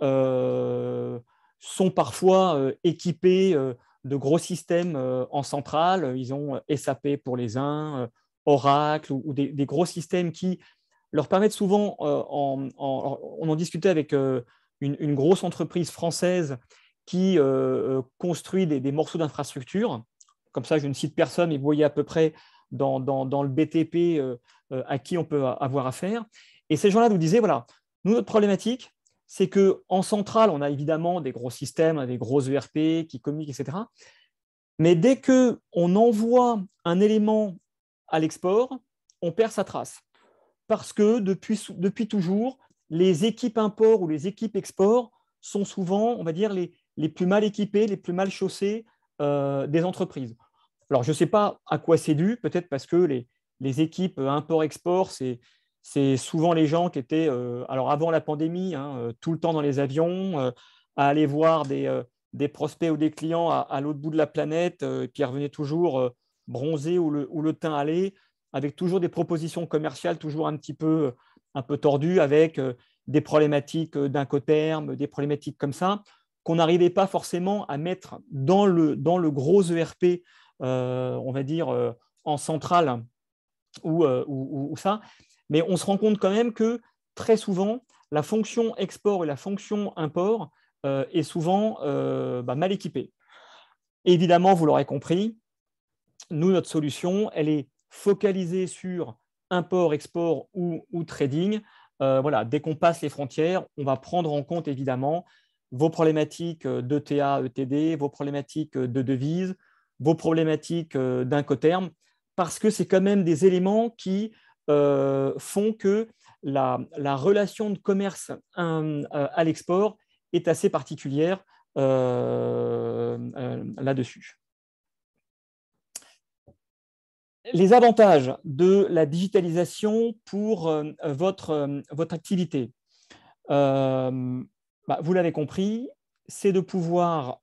sont parfois équipées de gros systèmes en centrale. Ils ont SAP pour les uns, Oracle ou des gros systèmes qui leur permettent souvent, on en discutait avec une grosse entreprise française qui construit des morceaux d'infrastructure. Comme ça, je ne cite personne, mais vous voyez à peu près dans le BTP à qui on peut avoir affaire. Et ces gens-là nous disaient, voilà, nous, notre problématique, c'est qu'en centrale, on a évidemment des gros systèmes, des gros ERP qui communiquent, etc. Mais dès qu'on envoie un élément à l'export, on perd sa trace. Parce que depuis toujours, les équipes import ou les équipes export sont souvent, on va dire, les plus mal équipées, les plus mal chaussées des entreprises. Alors, je ne sais pas à quoi c'est dû, peut-être parce que les équipes import-export, c'est souvent les gens qui étaient, alors avant la pandémie, tout le temps dans les avions, à aller voir des prospects ou des clients à l'autre bout de la planète, et puis ils revenaient toujours bronzés ou le teint allé, avec toujours des propositions commerciales toujours un peu tordues, avec des problématiques d'incoterms, des problématiques comme ça, qu'on n'arrivait pas forcément à mettre dans le gros ERP, on va dire, en centrale ou ça. Mais on se rend compte quand même que très souvent, la fonction export et la fonction import est souvent mal équipée. Évidemment, vous l'aurez compris, nous, notre solution, elle est focalisée sur import, export ou trading. Voilà, dès qu'on passe les frontières, on va prendre en compte évidemment vos problématiques d'ETA, ETD, vos problématiques de devises, vos problématiques d'incoterms, parce que c'est quand même des éléments qui font que la relation de commerce à l'export est assez particulière là-dessus. Les avantages de la digitalisation pour votre activité. Vous l'avez compris, c'est de pouvoir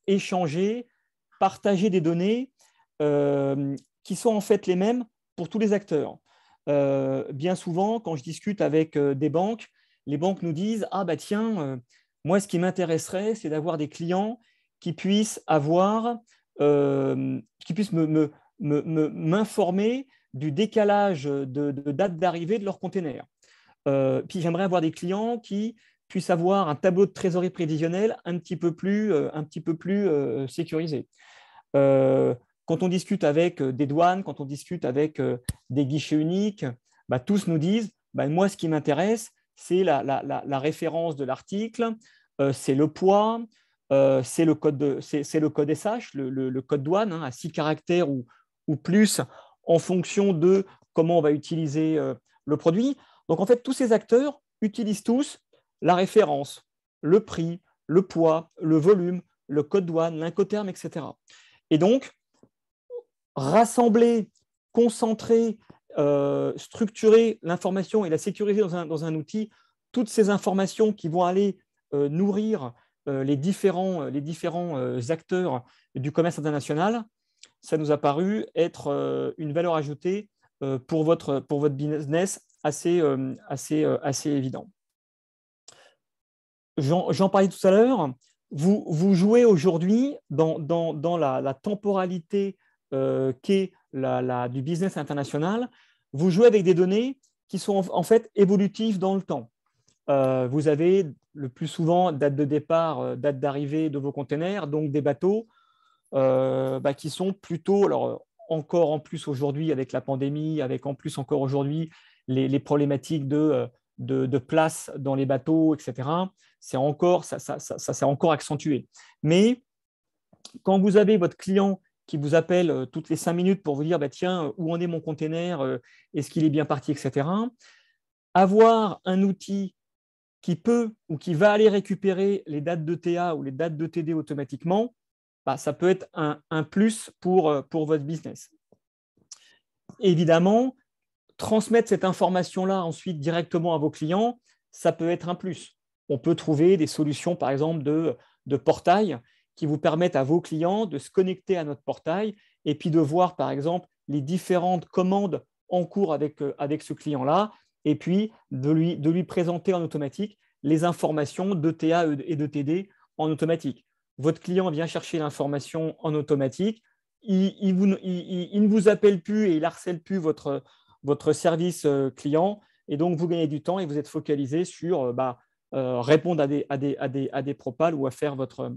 échanger, partager des données qui sont en fait les mêmes pour tous les acteurs. Bien souvent, quand je discute avec des banques, les banques nous disent « Ah tiens, moi ce qui m'intéresserait, c'est d'avoir des clients qui puissent m'informer du décalage de date d'arrivée de leur container. Puis j'aimerais avoir des clients qui puissent avoir un tableau de trésorerie prévisionnelle un petit peu plus sécurisé. Quand on discute avec des douanes, quand on discute avec des guichets uniques, tous nous disent moi, ce qui m'intéresse, c'est la référence de l'article, c'est le poids, c'est le code SH, le code douane, à 6 caractères ou plus, en fonction de comment on va utiliser le produit. Donc, en fait, tous ces acteurs utilisent tous la référence, le prix, le poids, le volume, le code douane, l'incoterm, etc. Et donc, rassembler, concentrer structurer l'information et la sécuriser dans un outil, toutes ces informations qui vont aller nourrir les différents acteurs du commerce international, ça nous a paru être une valeur ajoutée pour votre business assez évident. J'en parlais tout à l'heure. Vous jouez aujourd'hui dans la temporalité qu'est du business international. Vous jouez avec des données qui sont en fait évolutives dans le temps. Vous avez le plus souvent date de départ, date d'arrivée de vos containers, donc des bateaux qui sont plutôt, alors encore en plus aujourd'hui avec la pandémie, avec en plus encore aujourd'hui les problématiques de place dans les bateaux, etc. Ça s'est encore accentué. Mais quand vous avez votre client qui vous appelle toutes les 5 minutes pour vous dire tiens, où en est mon container, est-ce qu'il est bien parti, etc. Avoir un outil qui peut ou qui va aller récupérer les dates de TA ou les dates de TD automatiquement, ça peut être un plus pour votre business. Évidemment, transmettre cette information-là ensuite directement à vos clients, ça peut être un plus. On peut trouver des solutions, par exemple, de portail qui vous permettent à vos clients de se connecter à notre portail et puis de voir, par exemple, les différentes commandes en cours avec ce client-là et puis de lui présenter en automatique les informations de TA et de TD en automatique. Votre client vient chercher l'information en automatique, il ne vous appelle plus et il harcèle plus votre service client et donc vous gagnez du temps et vous êtes focalisé sur répondre à des propals ou à faire votre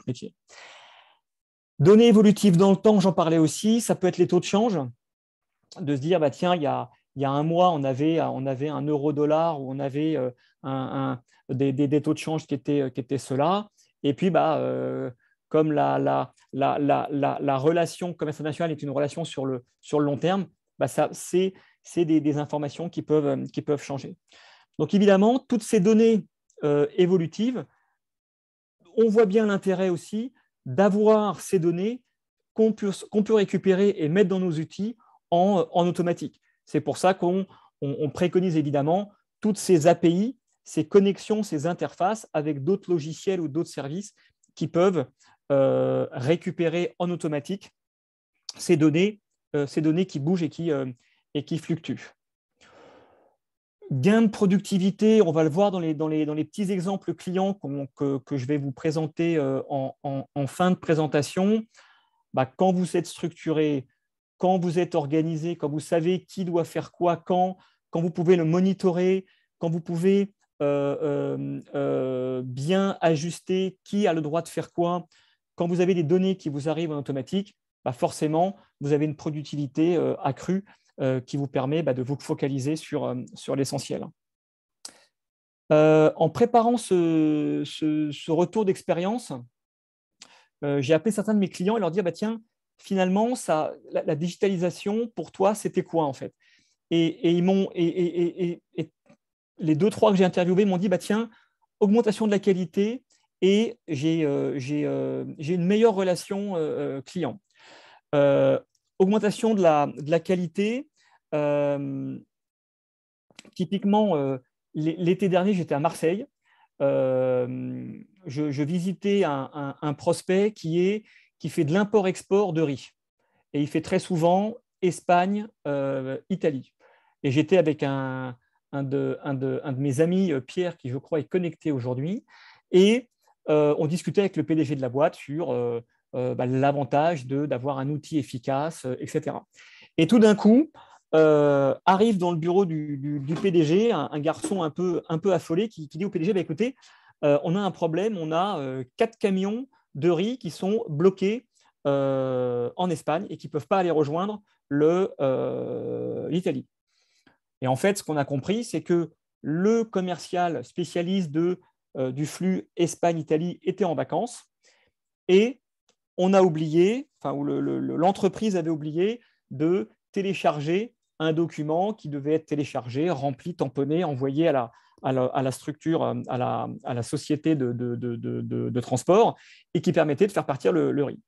métier. Données évolutives dans le temps, j'en parlais aussi, ça peut être les taux de change, de se dire tiens, il y a un mois, on avait un euro-dollar ou on avait des taux de change qui étaient ceux-là. Et puis, comme la relation commerce international est une relation sur le long terme, c'est des informations qui peuvent changer. Donc, évidemment, toutes ces données évolutives, on voit bien l'intérêt aussi d'avoir ces données qu'on peut récupérer et mettre dans nos outils en automatique. C'est pour ça qu'on préconise évidemment toutes ces API, ces connexions, ces interfaces avec d'autres logiciels ou d'autres services qui peuvent récupérer en automatique ces données qui bougent et qui fluctuent. Gain de productivité, on va le voir dans les petits exemples clients que je vais vous présenter en fin de présentation. Quand vous êtes structuré, quand vous êtes organisé, quand vous savez qui doit faire quoi, quand vous pouvez le monitorer, quand vous pouvez bien ajuster qui a le droit de faire quoi, quand vous avez des données qui vous arrivent en automatique, forcément, vous avez une productivité accrue qui vous permet de vous focaliser sur l'essentiel. En préparant ce retour d'expérience, j'ai appelé certains de mes clients et leur dire tiens, finalement, la digitalisation, pour toi, c'était quoi en fait? Et les 2-3 que j'ai interviewés m'ont dit tiens, augmentation de la qualité et j'ai une meilleure relation client. Augmentation de la qualité. Typiquement, l'été dernier, j'étais à Marseille. Je visitais un prospect qui fait de l'import-export de riz. Et il fait très souvent Espagne, Italie. Et j'étais avec un de mes amis, Pierre, qui je crois est connecté aujourd'hui. Et on discutait avec le PDG de la boîte sur l'avantage d'avoir un outil efficace, etc. Et tout d'un coup, arrive dans le bureau du PDG un garçon un peu affolé qui dit au PDG écoutez, on a un problème, on a 4 camions de riz qui sont bloqués en Espagne et qui ne peuvent pas aller rejoindre l'Italie. Et en fait, ce qu'on a compris, c'est que le commercial spécialiste du flux Espagne-Italie était en vacances et on a oublié, l'entreprise avait oublié de télécharger un document qui devait être téléchargé, rempli, tamponné, envoyé à la structure, à la société de transport et qui permettait de faire partir le riz.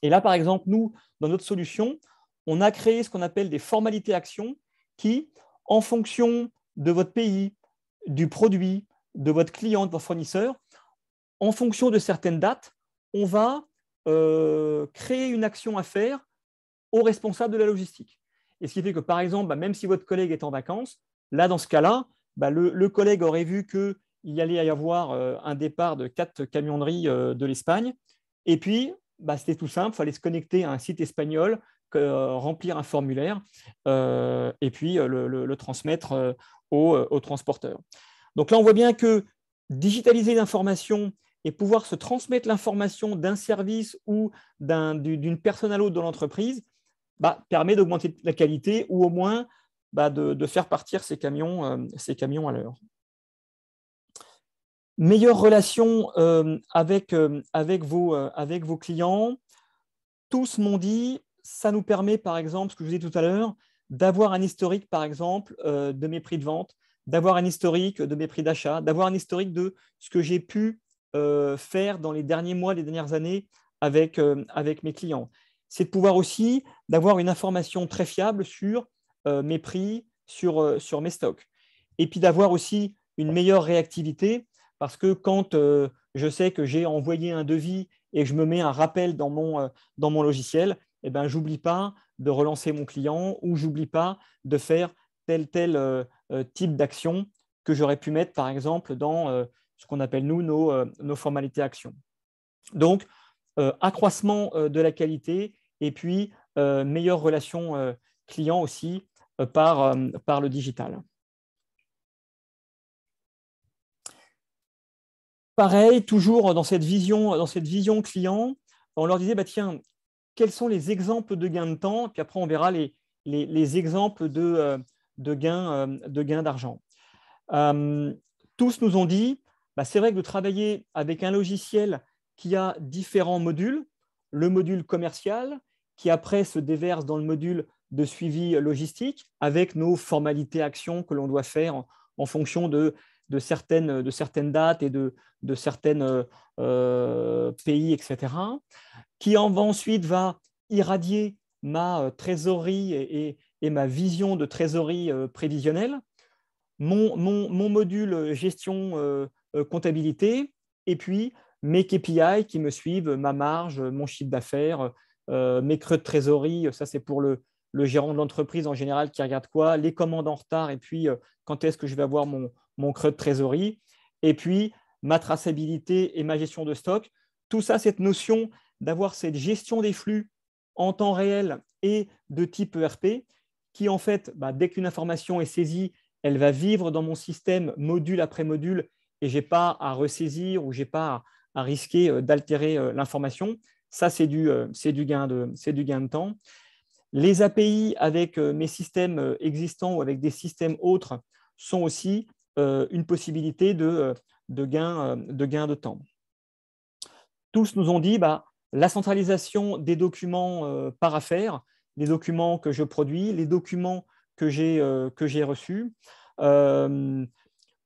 Et là, par exemple, nous, dans notre solution, on a créé ce qu'on appelle des formalités actions qui, en fonction de votre pays, du produit, de votre client, de votre fournisseur, en fonction de certaines dates, on va créer une action à faire au responsable de la logistique. Et ce qui fait que, par exemple, même si votre collègue est en vacances, là, dans ce cas-là, le collègue aurait vu qu'il allait y avoir un départ de 4 camionneries de l'Espagne. Et puis, c'était tout simple, il fallait se connecter à un site espagnol, remplir un formulaire et puis le transmettre au transporteur. Donc là, on voit bien que digitaliser l'information et pouvoir se transmettre l'information d'un service ou d'une personne à l'autre de l'entreprise permet d'augmenter la qualité ou au moins de faire partir ces camions à l'heure. Meilleure relation avec vos clients. Tous m'ont dit, ça nous permet, par exemple, ce que je vous ai dit tout à l'heure, d'avoir un historique, par exemple, de mes prix de vente, d'avoir un historique de mes prix d'achat, d'avoir un historique de ce que j'ai pu faire dans les derniers mois, les dernières années avec mes clients. C'est de pouvoir aussi d'avoir une information très fiable sur mes prix, sur mes stocks. Et puis d'avoir aussi une meilleure réactivité, parce que quand je sais que j'ai envoyé un devis et que je me mets un rappel dans mon logiciel, je n'oublie pas de relancer mon client ou je n'oublie pas de faire tel type d'action que j'aurais pu mettre, par exemple, dans ce qu'on appelle, nous, nos formalités actions. Donc, accroissement de la qualité et puis meilleure relation client aussi par le digital. Pareil, toujours dans cette vision client, on leur disait, tiens, quels sont les exemples de gains de temps? Puis après, on verra les exemples de gains d'argent. Tous nous ont dit, c'est vrai que de travailler avec un logiciel qui a différents modules, le module commercial, qui après se déverse dans le module de suivi logistique, avec nos formalités actions que l'on doit faire en fonction de certaines dates et de certains pays, etc., qui ensuite va irradier ma trésorerie et ma vision de trésorerie prévisionnelle, mon module gestion comptabilité, et puis mes KPI qui me suivent, ma marge, mon chiffre d'affaires, mes creux de trésorerie, ça c'est pour le gérant de l'entreprise en général qui regarde quoi, les commandes en retard, et puis quand est-ce que je vais avoir mon creux de trésorerie, et puis ma traçabilité et ma gestion de stock. Tout ça, cette notion d'avoir cette gestion des flux en temps réel et de type ERP, qui en fait, dès qu'une information est saisie, elle va vivre dans mon système module après module et je n'ai pas à ressaisir ou je n'ai pas à risquer d'altérer l'information. Ça, c'est du gain de temps. Les API avec mes systèmes existants ou avec des systèmes autres sont aussi une possibilité de gain de temps. Tous nous ont dit la centralisation des documents par affaire, les documents que je produis, les documents que j'ai reçus,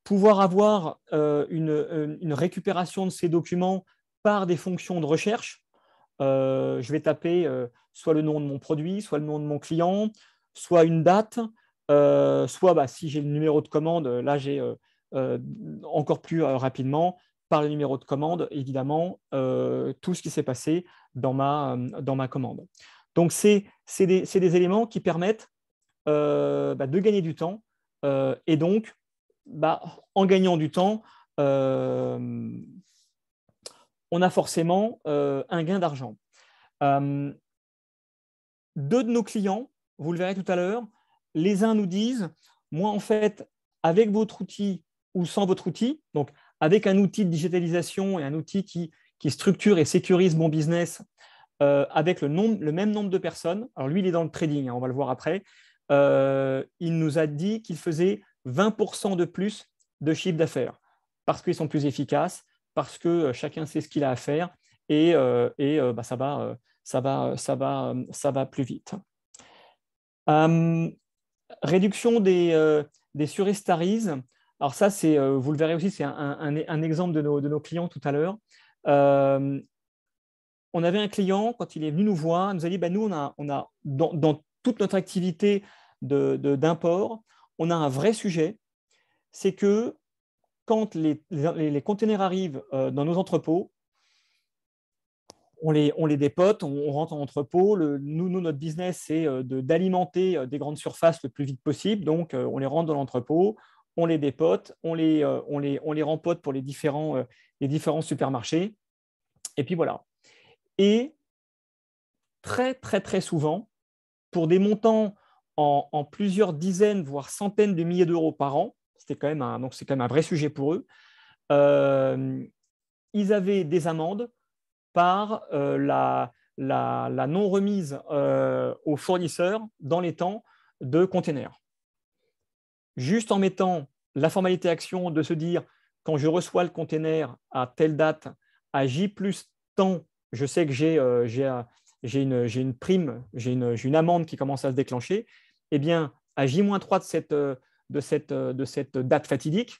pouvoir avoir une récupération de ces documents par des fonctions de recherche. Je vais taper soit le nom de mon produit, soit le nom de mon client, soit une date, soit si j'ai le numéro de commande, là j'ai encore plus rapidement, par le numéro de commande, évidemment, tout ce qui s'est passé dans ma commande. Donc, c'est des éléments qui permettent de gagner du temps et donc, en gagnant du temps, on a forcément un gain d'argent. Deux de nos clients, vous le verrez tout à l'heure, les uns nous disent, moi en fait, avec votre outil ou sans votre outil, donc avec un outil de digitalisation et un outil qui structure et sécurise mon business avec le même nombre de personnes, alors lui il est dans le trading, on va le voir après, il nous a dit qu'il faisait 20% de plus de chiffre d'affaires parce qu'ils sont plus efficaces, parce que chacun sait ce qu'il a à faire et ça va plus vite. Réduction des surestaries. Alors ça, vous le verrez aussi, c'est un exemple de nos clients tout à l'heure. On avait un client, quand il est venu nous voir, il nous a dit, nous, on a dans toute notre activité d'import, on a un vrai sujet, c'est que quand les containers arrivent dans nos entrepôts, on les dépote, on rentre en entrepôt. Nous, notre business, c'est d'alimenter des grandes surfaces le plus vite possible. Donc, on les rentre dans l'entrepôt, on les dépote, on les rempote pour les différents supermarchés. Et puis voilà. Et très, très, très souvent, pour des montants en plusieurs dizaines, voire centaines de milliers d'euros par an, c'est quand même un vrai sujet pour eux, ils avaient des amendes par la non-remise aux fournisseurs dans les temps de containers. Juste en mettant la formalité action de se dire, quand je reçois le container à telle date, à J plus temps, je sais que j'ai une prime, j'ai une amende qui commence à se déclencher, eh bien, à J-3 de cette date fatidique,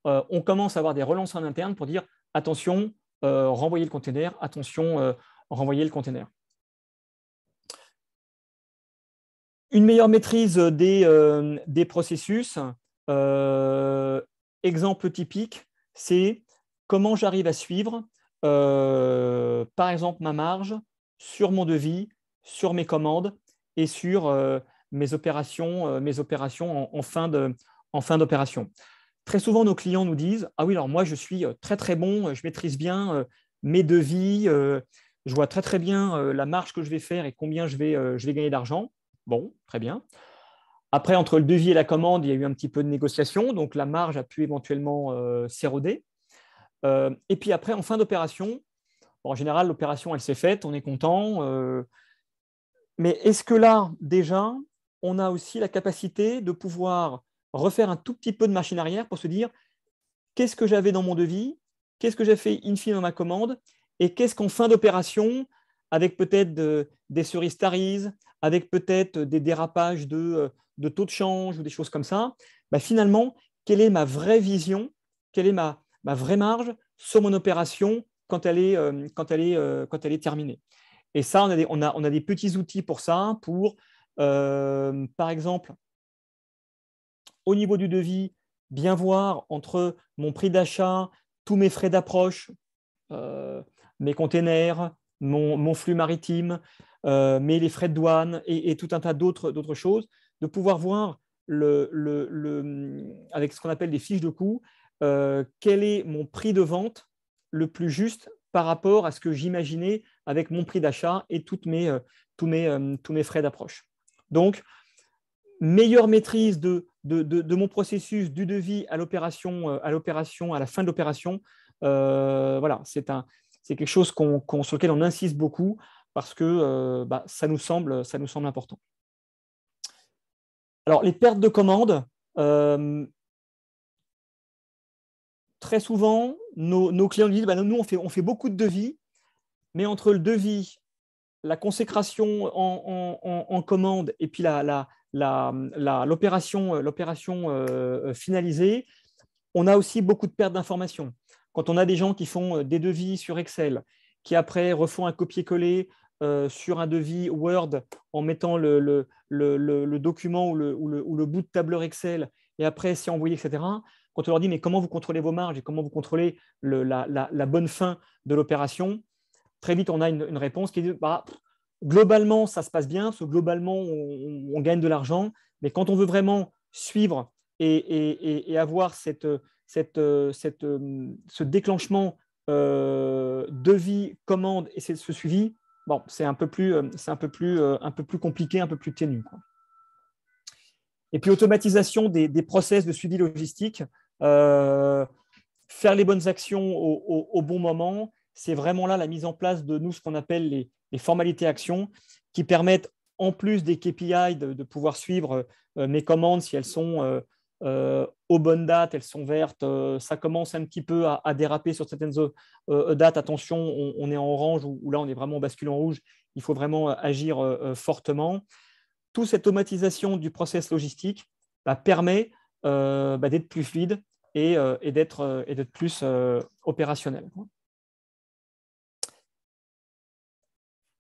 on commence à avoir des relances en interne pour dire, attention, renvoyer le container, attention, renvoyer le container. Une meilleure maîtrise des processus. Exemple typique, c'est comment j'arrive à suivre, par exemple, ma marge sur mon devis, sur mes commandes et sur mes opérations en fin d'opération. Très souvent, nos clients nous disent « Ah oui, alors moi, je suis très, très bon, je maîtrise bien mes devis, je vois très, très bien la marge que je vais faire et combien je vais gagner d'argent. » Bon, très bien. Après, entre le devis et la commande, il y a eu un petit peu de négociation, donc la marge a pu éventuellement s'éroder. Et puis après, en fin d'opération, en général, l'opération, elle s'est faite, on est content. Mais est-ce que là, déjà, on a aussi la capacité de pouvoir refaire un tout petit peu de machine arrière pour se dire qu'est-ce que j'avais dans mon devis, qu'est-ce que j'ai fait in fine dans ma commande, et qu'est-ce qu'en fin d'opération, avec peut-être des cerises tarises, avec peut-être des dérapages de taux de change ou des choses comme ça, bah finalement, quelle est ma vraie vision, quelle est ma vraie marge sur mon opération quand elle est terminée. Et ça, on a des petits outils pour ça, pour, par exemple, au niveau du devis, bien voir entre mon prix d'achat, tous mes frais d'approche, mes containers, mon flux maritime, mais les frais de douane et tout un tas d'autres choses, de pouvoir voir avec ce qu'on appelle des fiches de coût, quel est mon prix de vente le plus juste par rapport à ce que j'imaginais avec mon prix d'achat et tous mes frais d'approche. Donc, meilleure maîtrise de mon processus du devis à l'opération, à la fin de l'opération. Voilà, c'est quelque chose sur lequel on insiste beaucoup parce que ça nous semble important. Alors, les pertes de commandes, très souvent, nos clients nous disent nous, on fait beaucoup de devis, mais entre le devis, la consécration en commande et puis l'opération finalisée, on a aussi beaucoup de pertes d'informations. Quand on a des gens qui font des devis sur Excel, qui après refont un copier-coller sur un devis Word en mettant le document ou le bout de tableur Excel et après c'est envoyé, etc. Quand on leur dit mais comment vous contrôlez vos marges et comment vous contrôlez la bonne fin de l'opération, très vite on a une réponse qui dit globalement ça se passe bien, parce que globalement on gagne de l'argent, mais quand on veut vraiment suivre et avoir ce déclenchement devis, commande et ce suivi, bon, c'est un peu plus compliqué, un peu plus ténu, quoi. Et puis automatisation des process de suivi logistique, faire les bonnes actions au bon moment, c'est vraiment là la mise en place de nous ce qu'on appelle les formalités actions qui permettent en plus des KPI de pouvoir suivre mes commandes si elles sont aux bonnes dates, elles sont vertes, ça commence un petit peu à déraper sur certaines dates, attention, on est en orange ou là on est vraiment en bascule en rouge, il faut vraiment agir fortement. Toute cette automatisation du process logistique permet d'être plus fluide et d'être plus opérationnel.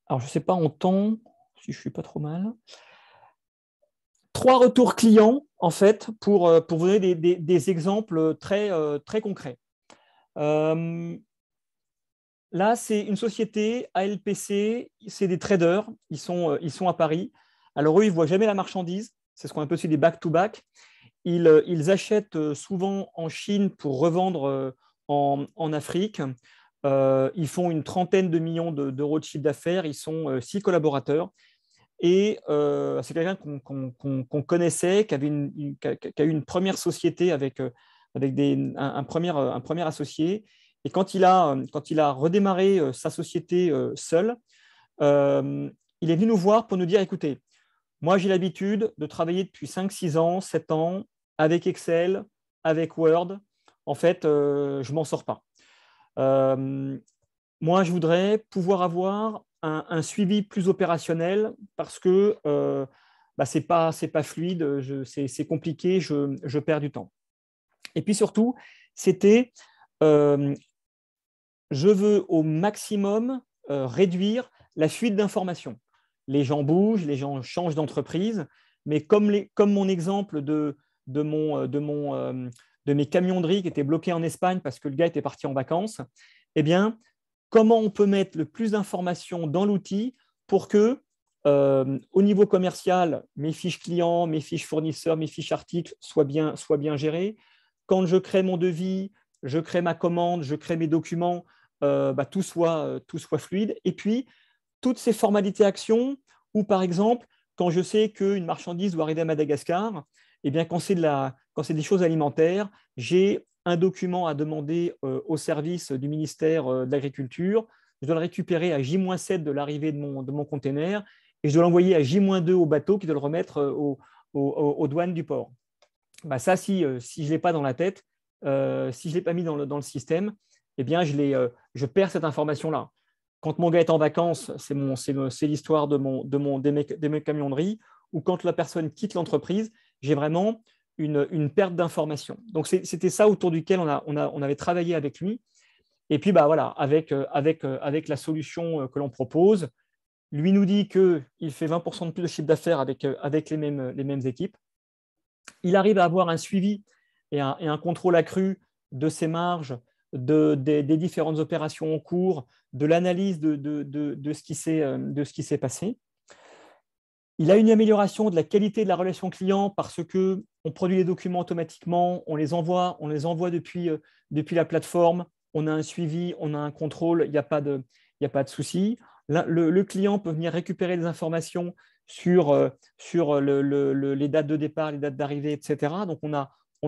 Alors je ne sais pas en temps, si je ne suis pas trop mal. 3 retours clients, en fait, pour vous donner des exemples très concrets. Là, c'est une société, ALPC, c'est des traders, ils sont à Paris. Alors, eux, ils ne voient jamais la marchandise, c'est ce qu'on appelle aussi des back-to-back. Ils achètent souvent en Chine pour revendre en Afrique. Ils font une trentaine de millions d'euros de chiffre d'affaires, ils sont 6 collaborateurs. Et c'est quelqu'un qu'on connaissait, qui a eu une première société avec un premier associé. Et quand il a redémarré sa société seul, il est venu nous voir pour nous dire, écoutez, moi j'ai l'habitude de travailler depuis 5-6 ans, 7 ans, avec Excel, avec Word. En fait, je ne m'en sors pas. Moi, je voudrais pouvoir avoir un suivi plus opérationnel parce que c'est pas fluide, c'est compliqué, je perds du temps. Et puis surtout, c'était je veux au maximum réduire la fuite d'informations. Les gens bougent, les gens changent d'entreprise, mais comme mon exemple de mes camions de riz qui étaient bloqués en Espagne parce que le gars était parti en vacances, eh bien, comment on peut mettre le plus d'informations dans l'outil pour que, au niveau commercial, mes fiches clients, mes fiches fournisseurs, mes fiches articles soient bien gérées. Quand je crée mon devis, je crée ma commande, je crée mes documents, tout soit fluide. Et puis, toutes ces formalités actions, ou par exemple, quand je sais qu'une marchandise doit arriver à Madagascar, eh bien, quand c'est des choses alimentaires, j'ai un document à demander au service du ministère de l'Agriculture. Je dois le récupérer à J-7 de l'arrivée de mon container et je dois l'envoyer à J-2 au bateau qui doit le remettre aux douanes du port. Ça, si je ne l'ai pas dans la tête, si je ne l'ai pas mis dans le système, eh bien, je perds cette information-là. Quand mon gars est en vacances, c'est l'histoire de mes camions de riz, ou quand la personne quitte l'entreprise, j'ai vraiment une perte d'information. Donc, c'était ça autour duquel on avait travaillé avec lui. Et puis, voilà, avec la solution que l'on propose, lui nous dit qu'il fait 20% de plus de chiffre d'affaires avec les mêmes équipes. Il arrive à avoir un suivi et un contrôle accru de ses marges, des différentes opérations en cours, de l'analyse de ce qui s'est passé. Il a une amélioration de la qualité de la relation client parce qu'on produit les documents automatiquement, on les envoie depuis la plateforme, on a un suivi, on a un contrôle, il n'y a pas de souci. Le client peut venir récupérer des informations sur les dates de départ, les dates d'arrivée, etc. Donc, on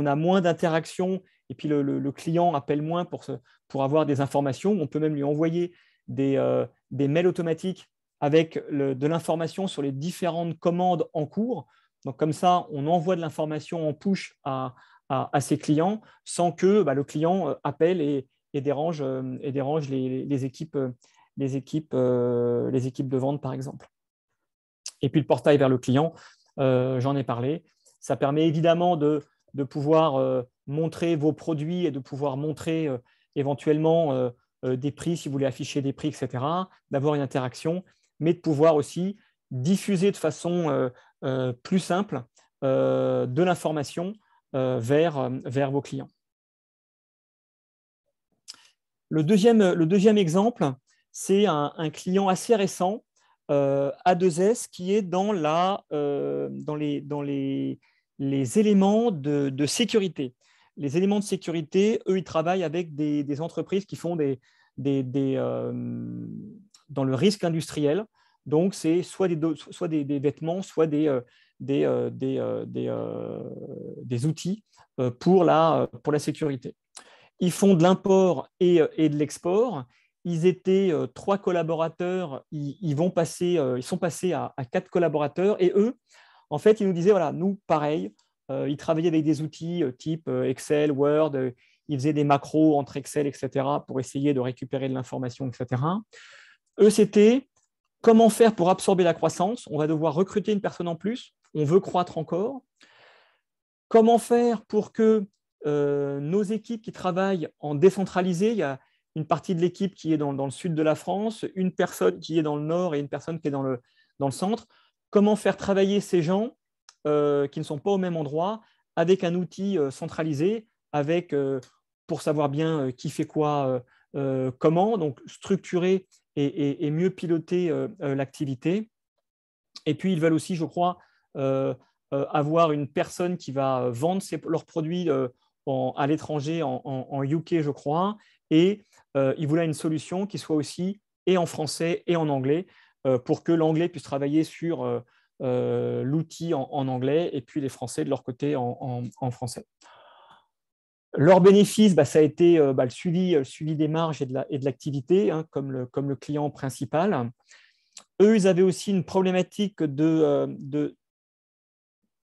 a moins d'interactions et puis le client appelle moins pour avoir des informations. On peut même lui envoyer des mails automatiques avec de l'information sur les différentes commandes en cours. Donc, comme ça, on envoie de l'information en push à ses clients sans que le client appelle et dérange les équipes de vente, par exemple. Et puis, le portail vers le client, j'en ai parlé. Ça permet évidemment de pouvoir montrer vos produits et de pouvoir montrer éventuellement des prix, si vous voulez afficher des prix, etc., d'avoir une interaction, mais de pouvoir aussi diffuser de façon plus simple de l'information vers vos clients. Le deuxième exemple, c'est un client assez récent, A2S, qui est dans les éléments de sécurité. Les éléments de sécurité, eux, ils travaillent avec des entreprises qui font dans le risque industriel. Donc, c'est soit des vêtements, soit des outils pour la sécurité. Ils font de l'import et de l'export. Ils étaient 3 collaborateurs, ils sont passés à 4 collaborateurs. Et eux, en fait, ils nous disaient, voilà, nous, pareil, ils travaillaient avec des outils type Excel, Word, ils faisaient des macros entre Excel, etc., pour essayer de récupérer de l'information, etc. Eux, c'était comment faire pour absorber la croissance. On va devoir recruter une personne en plus, on veut croître encore. Comment faire pour que nos équipes qui travaillent en décentralisé, il y a une partie de l'équipe qui est dans le sud de la France, une personne qui est dans le nord et une personne qui est dans le centre. Comment faire travailler ces gens qui ne sont pas au même endroit, avec un outil centralisé, avec, pour savoir bien qui fait quoi, comment, donc structurer et mieux piloter l'activité. Et puis, ils veulent aussi, je crois, avoir une personne qui va vendre leurs produits à l'étranger, en UK, je crois, et ils voulaient une solution qui soit aussi et en français et en anglais, pour que l'anglais puisse travailler sur l'outil en anglais et puis les Français de leur côté en français. Leur bénéfice, ça a été le suivi des marges et de l'activité, hein, comme le client principal. Eux, ils avaient aussi une problématique de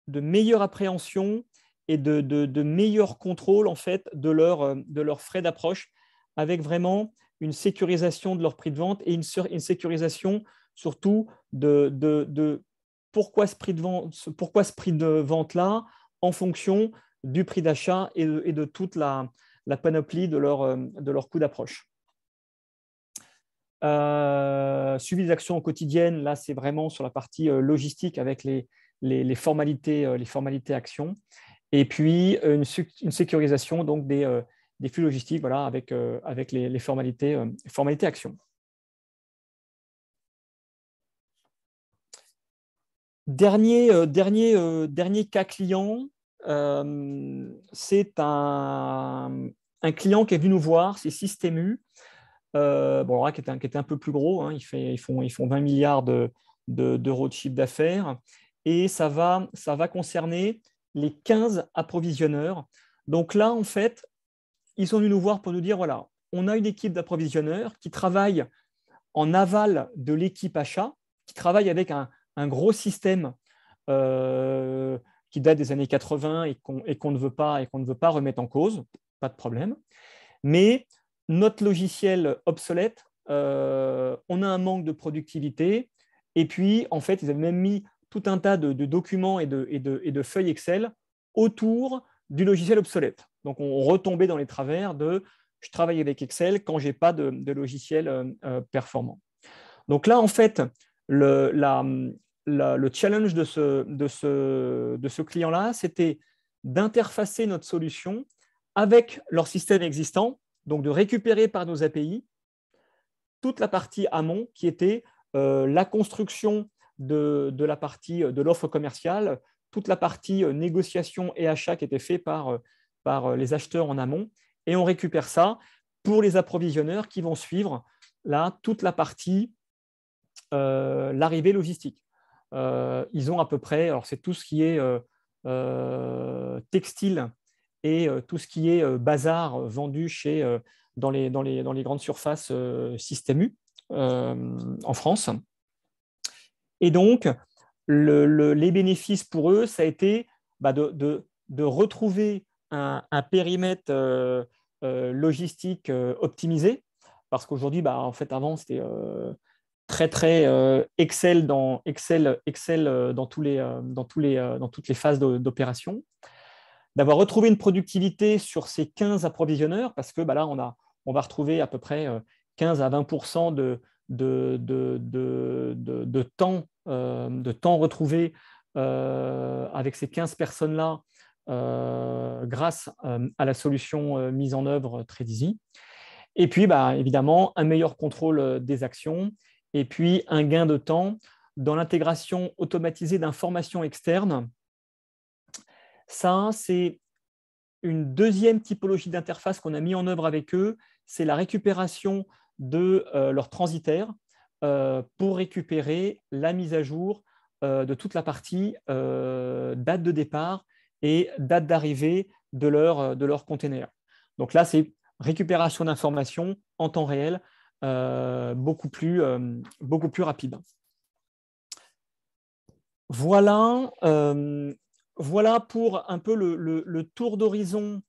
meilleure appréhension et de meilleur contrôle en fait, de leurs frais d'approche, avec vraiment une sécurisation de leur prix de vente et une sécurisation surtout de pourquoi ce prix de vente-là en fonction du prix d'achat et de toute la panoplie de leur coût d'approche. Suivi des actions quotidiennes, là c'est vraiment sur la partie logistique avec les formalités actions, et puis une sécurisation donc des flux logistiques, voilà, avec les formalités actions. Dernier cas client, c'est un client qui est venu nous voir, c'est Système U. Qui était un peu plus gros, hein, ils font 20 milliards d'euros de chiffre d'affaires, et ça va concerner les 15 approvisionneurs. Donc là, en fait, ils sont venus nous voir pour nous dire, voilà, on a une équipe d'approvisionneurs qui travaille en aval de l'équipe achat, qui travaille avec un gros système qui date des années 80 et qu'on ne veut pas remettre en cause, pas de problème. Mais notre logiciel obsolète, on a un manque de productivité, et puis en fait, ils avaient même mis tout un tas de documents et de feuilles Excel autour du logiciel obsolète. Donc, on retombait dans les travers de « je travaille avec Excel quand je n'ai pas de logiciel performant ». Donc là, en fait, le challenge de ce client-là, c'était d'interfacer notre solution avec leur système existant, donc de récupérer par nos API toute la partie amont qui était la construction de la partie de l'offre commerciale, toute la partie négociation et achat qui était fait par les acheteurs en amont, et on récupère ça pour les approvisionneurs qui vont suivre là toute la partie l'arrivée logistique. Ils ont à peu près, alors c'est tout ce qui est textile et tout ce qui est bazar vendu dans les grandes surfaces Système U en France. Et donc, les bénéfices pour eux, ça a été de retrouver un périmètre logistique optimisé, parce qu'aujourd'hui, en fait, avant, c'était très Excel dans toutes les phases d'opération, d'avoir retrouvé une productivité sur ces 15 approvisionneurs, parce que là, on va retrouver à peu près 15 à 20% de temps retrouvé avec ces 15 personnes-là grâce à la solution mise en œuvre Trade-Easy. Et puis, évidemment, un meilleur contrôle des actions, et puis un gain de temps dans l'intégration automatisée d'informations externes. Ça, c'est une deuxième typologie d'interface qu'on a mis en œuvre avec eux, c'est la récupération de leur transitaire pour récupérer la mise à jour de toute la partie date de départ et date d'arrivée de leur container. Donc là, c'est récupération d'informations en temps réel, beaucoup plus rapide. Voilà pour un peu le tour d'horizon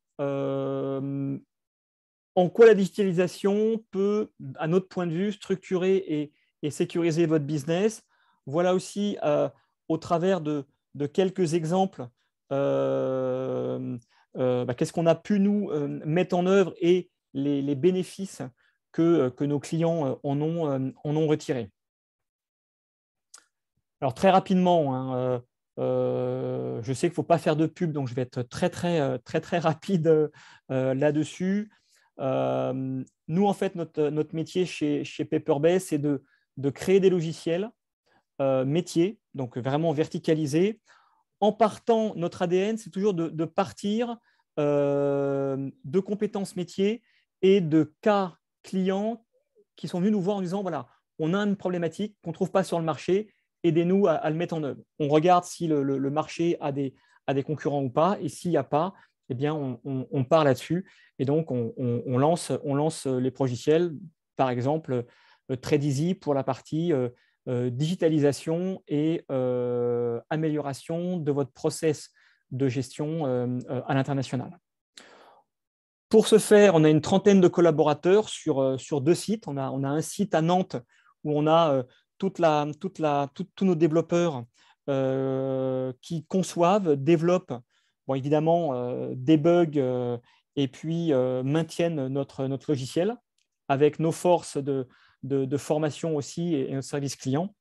en quoi la digitalisation peut, à notre point de vue, structurer et sécuriser votre business. Voilà aussi, au travers de quelques exemples, qu'est-ce qu'on a pu nous mettre en œuvre et les bénéfices que nos clients en ont retirés. Alors, très rapidement, Je sais qu'il ne faut pas faire de pub, donc je vais être très rapide là-dessus. Nous, en fait, notre métier chez Paperbase, c'est de créer des logiciels métiers, donc vraiment verticalisés. En partant, notre ADN, c'est toujours de partir de compétences métiers et de cas clients qui sont venus nous voir en disant, voilà, on a une problématique qu'on ne trouve pas sur le marché, aidez-nous à le mettre en œuvre. On regarde si le marché a des concurrents ou pas, et s'il n'y a pas, eh bien, on part là-dessus. Et donc, on lance les logiciels, par exemple, TradeEasy pour la partie digitalisation et amélioration de votre process de gestion à l'international. Pour ce faire, on a une trentaine de collaborateurs sur 2 sites. On a un site à Nantes où on a tous nos développeurs qui conçoivent, développent, bon, évidemment, débuguent et puis maintiennent notre logiciel avec nos forces de formation aussi et notre service client.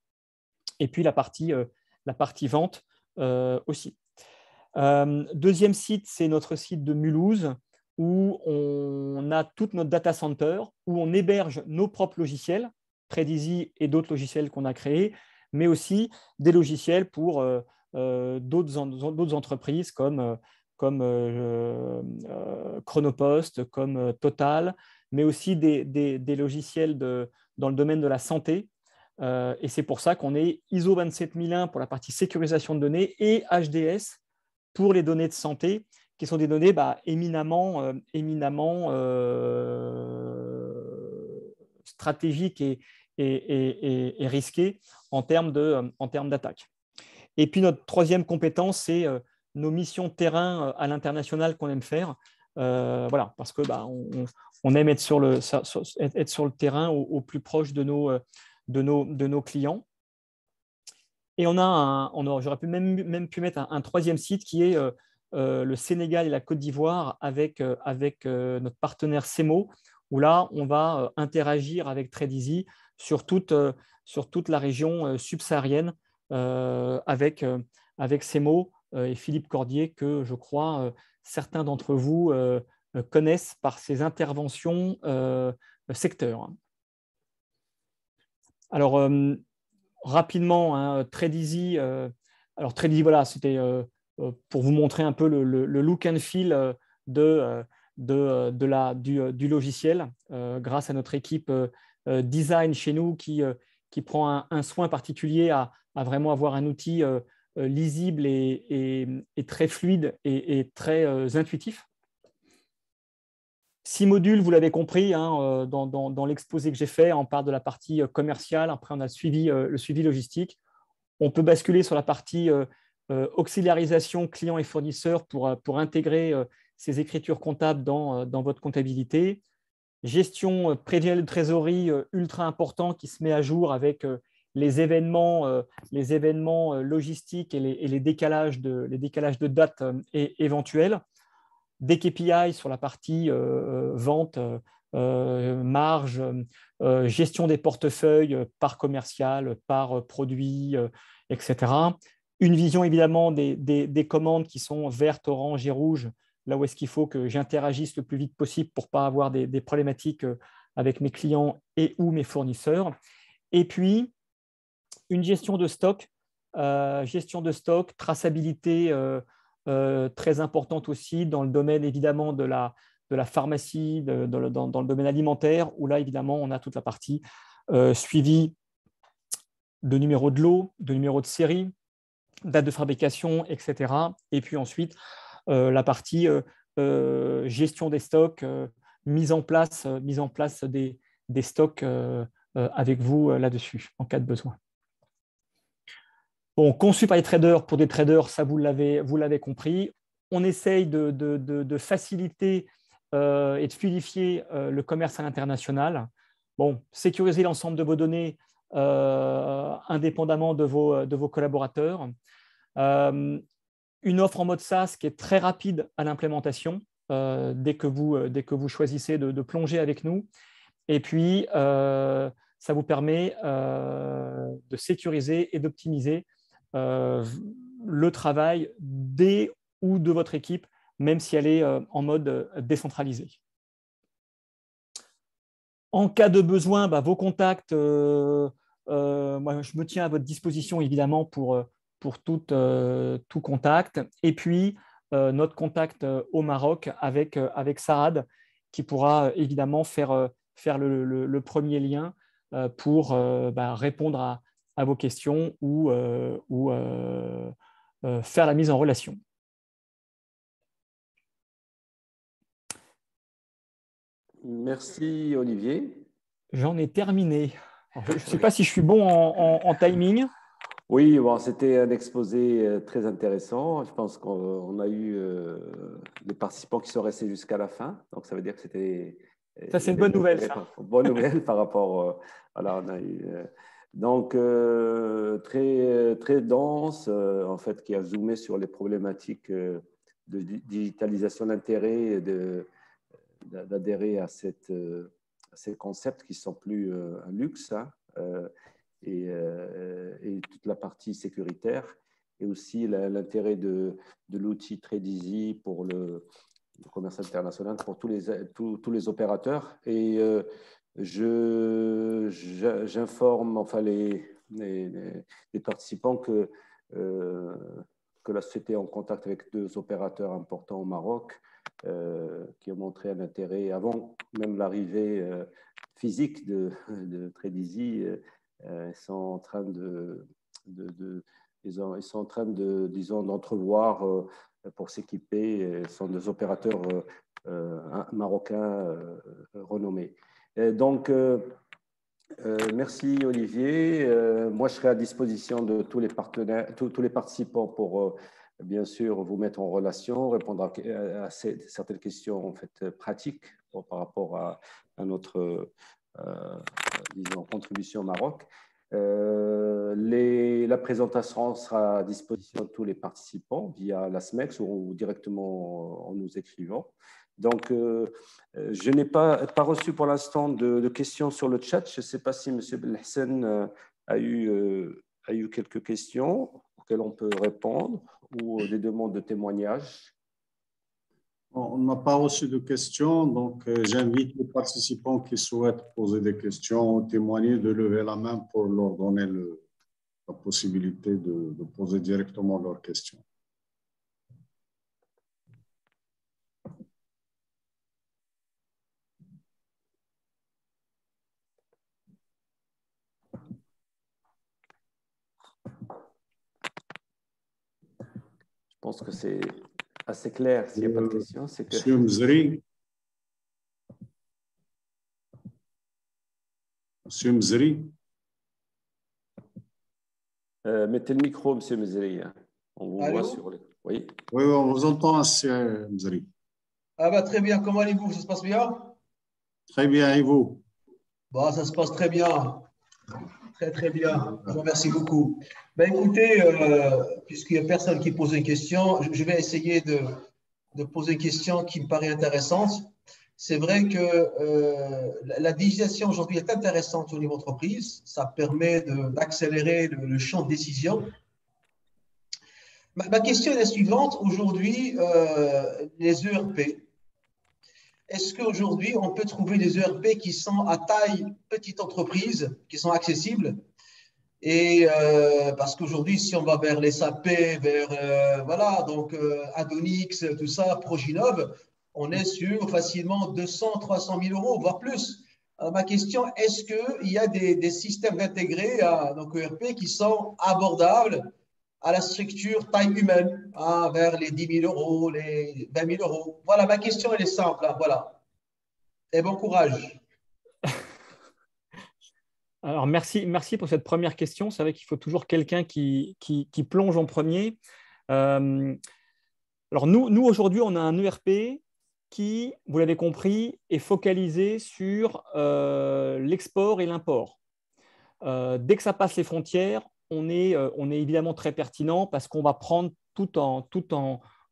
Et puis la partie vente aussi. Deuxième site, c'est notre site de Mulhouse, où on a tout notre data center, où on héberge nos propres logiciels, TradeEasy et d'autres logiciels qu'on a créés, mais aussi des logiciels pour d'autres entreprises comme Chronopost, comme Total, mais aussi des logiciels dans le domaine de la santé. Et c'est pour ça qu'on est ISO 27001 pour la partie sécurisation de données et HDS pour les données de santé, qui sont des données éminemment stratégiques et risquées en termes d'attaque. Et puis notre troisième compétence, c'est nos missions de terrain à l'international qu'on aime faire. Voilà, parce que on aime être sur le terrain au plus proche de nos clients. Et j'aurais même pu mettre un troisième site qui est le Sénégal et la Côte d'Ivoire avec notre partenaire CEMO, où là, on va interagir avec TradeEasy sur toute la région subsaharienne avec CEMO et Philippe Cordier, que je crois certains d'entre vous connaissent par ses interventions secteur. Alors, rapidement, TradeEasy. Alors, TradeEasy, voilà, c'était pour vous montrer un peu le look and feel du logiciel grâce à notre équipe design chez nous qui prend un soin particulier à vraiment avoir un outil lisible et très fluide et très intuitif. 6 modules, vous l'avez compris, hein, dans l'exposé que j'ai fait, on part de la partie commerciale, après on a le suivi logistique. On peut basculer sur la partie auxiliarisation client et fournisseur pour intégrer ces écritures comptables dans votre comptabilité. Gestion prévisionnelle de trésorerie ultra important qui se met à jour avec les événements logistiques et les décalages de dates éventuels. Des KPI sur la partie vente, marge, gestion des portefeuilles par commercial, par produit, etc. Une vision évidemment des commandes qui sont vertes, oranges et rouges, là où est-ce qu'il faut que j'interagisse le plus vite possible pour ne pas avoir des problématiques avec mes clients et ou mes fournisseurs. Et puis, une gestion de stock, traçabilité très importante aussi dans le domaine évidemment de la pharmacie, dans le domaine alimentaire, où là évidemment on a toute la partie suivi de numéro de lot, de numéro de série, date de fabrication, etc. Et puis ensuite la partie gestion des stocks, mise en place des stocks avec vous là-dessus en cas de besoin. Bon, conçu par les traders, pour des traders, ça vous l'avez compris. On essaye de faciliter et de fluidifier le commerce à l'international. Bon, sécuriser l'ensemble de vos données indépendamment de vos collaborateurs. Une offre en mode SaaS qui est très rapide à l'implémentation dès que vous choisissez de plonger avec nous. Et puis, ça vous permet de sécuriser et d'optimiser le travail des ou de votre équipe, même si elle est en mode décentralisé. En cas de besoin, vos contacts, moi, je me tiens à votre disposition évidemment pour tout contact. Et puis, notre contact au Maroc avec Saad, qui pourra évidemment faire le premier lien pour répondre à vos questions ou faire la mise en relation. Merci Olivier. J'en ai terminé. Je ne sais pas si je suis bon en timing. Oui, bon, c'était un exposé très intéressant. Je pense qu'on a eu des participants qui sont restés jusqu'à la fin. Donc, ça veut dire que c'était… Ça, c'est une bonne nouvelle, ça. Bonne nouvelle par rapport… voilà, on a eu… donc, très dense, en fait, qui a zoomé sur les problématiques de digitalisation d'intérêt, d'adhérer à ces concepts qui ne sont plus un luxe, hein, et toute la partie sécuritaire, et aussi l'intérêt de l'outil TradeEasy pour le commerce international, pour tous les opérateurs. Et j'informe enfin, les participants que la société est en contact avec 2 opérateurs importants au Maroc qui ont montré un intérêt avant même l'arrivée physique de TradeEasy. Ils sont en train disons, d'entrevoir pour s'équiper. Ce sont des opérateurs marocains renommés. Et donc, merci Olivier. Moi, je serai à disposition de tous les partenaires, tous les participants pour bien sûr vous mettre en relation, répondre à certaines questions en fait pratiques par rapport à notre disons, contribution au Maroc. La présentation sera à disposition de tous les participants via la SMEX ou directement en nous écrivant. Donc, je n'ai pas reçu pour l'instant de questions sur le chat. Je ne sais pas si M. Belhassan a eu quelques questions auxquelles on peut répondre ou des demandes de témoignages. On n'a pas reçu de questions, donc j'invite les participants qui souhaitent poser des questions ou témoigner de lever la main pour leur donner la possibilité de poser directement leurs questions. Je pense que c'est assez clair. S'il n'y a pas de questions, c'est que… Monsieur Mzri. Monsieur Mzri. Mettez le micro, Monsieur Mzri. On vous voit sur les… Oui. Oui, on vous entend, Monsieur Mzri. Ah très bien. Comment allez-vous? Ça se passe bien? Très bien, et vous? Bon, ça se passe très bien. Très, très bien. Je vous remercie beaucoup. Écoutez, puisqu'il n'y a personne qui pose une question, je vais essayer de poser une question qui me paraît intéressante. C'est vrai que la digitalisation aujourd'hui est intéressante au niveau entreprise. Ça permet d'accélérer le champ de décision. Ma question est la suivante. Aujourd'hui, les ERP, est-ce qu'aujourd'hui, on peut trouver des ERP qui sont à taille petite entreprise, qui sont accessibles? Et parce qu'aujourd'hui, si on va vers les SAP, vers voilà, donc Adonix, tout ça, Proginov, on est sur facilement 200, 300 000 euros, voire plus. Alors, ma question, est-ce qu'il y a des systèmes intégrés à donc ERP qui sont abordables à la structure taille humaine, hein, vers les 10 000 euros, les 20 000 euros? Voilà, ma question, elle est simple. Hein, voilà. Et bon courage. Alors, merci pour cette première question. C'est vrai qu'il faut toujours quelqu'un qui plonge en premier. Alors, nous aujourd'hui, on a un ERP qui, vous l'avez compris, est focalisé sur l'export et l'import. Dès que ça passe les frontières, on est évidemment très pertinent parce qu'on va prendre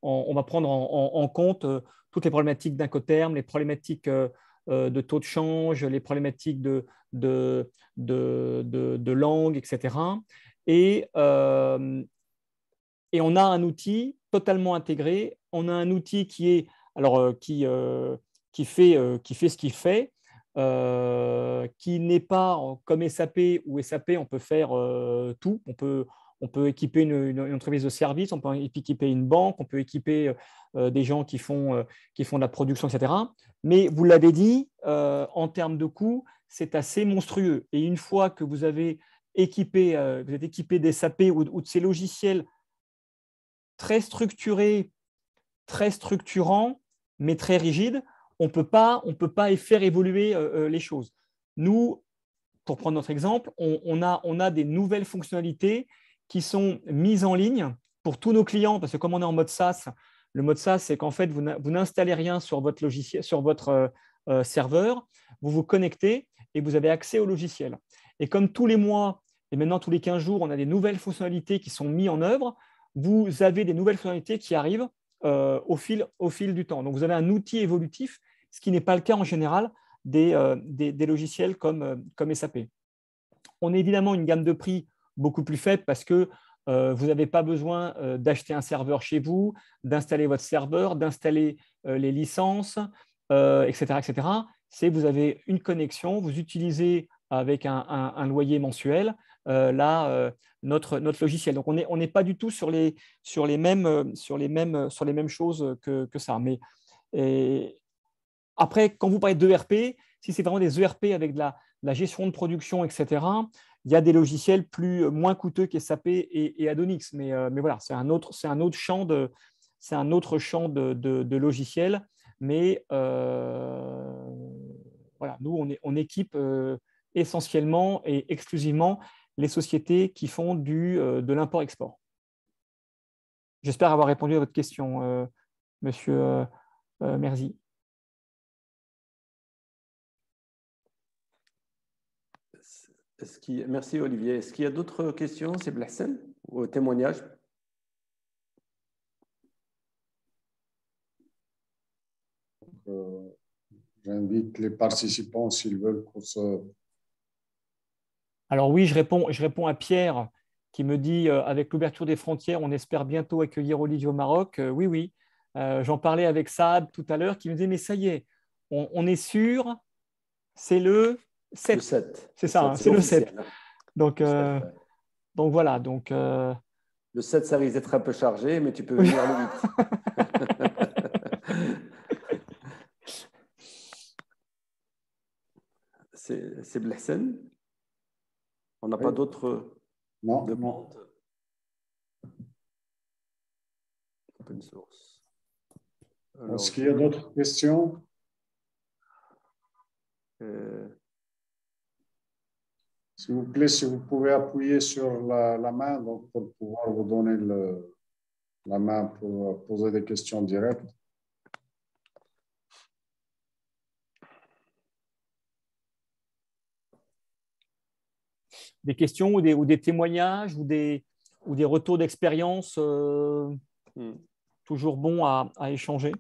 on va prendre en compte toutes les problématiques d'Incoterm, les problématiques de taux de change, les problématiques de langue, etc. Et et on a un outil totalement intégré. On a un outil qui est, alors, qui fait ce qu'il fait, qui n'est pas comme SAP, où SAP, on peut faire tout. On peut équiper une entreprise de service, on peut équiper une banque, on peut équiper des gens qui font de la production, etc. Mais vous l'avez dit, en termes de coûts, c'est assez monstrueux. Et une fois que vous êtes équipé des SAP ou de ces logiciels très structurés, très structurants, mais très rigides, on ne peut pas faire évoluer les choses. Nous, pour prendre notre exemple, on a des nouvelles fonctionnalités qui sont mises en ligne pour tous nos clients, parce que comme on est en mode SaaS, le mode SaaS, c'est qu'en fait, vous n'installez rien sur votre logiciel, sur votre serveur, vous vous connectez et vous avez accès au logiciel. Et comme tous les mois, et maintenant tous les 15 jours, on a des nouvelles fonctionnalités qui sont mises en œuvre, vous avez des nouvelles fonctionnalités qui arrivent au fil du temps. Donc, vous avez un outil évolutif, ce qui n'est pas le cas en général des logiciels comme SAP. On a évidemment une gamme de prix beaucoup plus faible parce que vous n'avez pas besoin d'acheter un serveur chez vous, d'installer votre serveur, d'installer les licences, etc., etc. Vous avez une connexion, vous utilisez avec un loyer mensuel notre logiciel. Donc, on n'est pas du tout sur les mêmes choses que ça. Mais après, quand vous parlez d'ERP, si c'est vraiment des ERP avec de la gestion de production, etc., il y a des logiciels moins coûteux qu'SAP et Adonix. Mais voilà, c'est un autre champ de logiciels. Mais voilà, nous, on équipe essentiellement et exclusivement les sociétés qui font de l'import-export. J'espère avoir répondu à votre question, Monsieur Merzi. Merci Olivier. Est-ce qu'il y a d'autres questions, c'est Blahsen, ou témoignages? J'invite les participants s'ils veulent qu'on se... Alors oui, je réponds à Pierre qui me dit avec l'ouverture des frontières, on espère bientôt accueillir Olivier au Maroc. Oui. J'en parlais avec Saad tout à l'heure qui me disait mais ça y est, on est sûr, c'est le 7. Le 7. C'est ça, c'est le 7. Donc, donc voilà. Le 7, ça risque d'être un peu chargé, mais tu peux venir le 8. C'est Blahsen. On n'a pas d'autres demandes. Open source. Est-ce qu'il y a d'autres questions? S'il vous plaît, si vous pouvez appuyer sur la main donc pour pouvoir vous donner la main pour poser des questions directes. Des questions ou des témoignages ou des retours d'expérience toujours bons à échanger.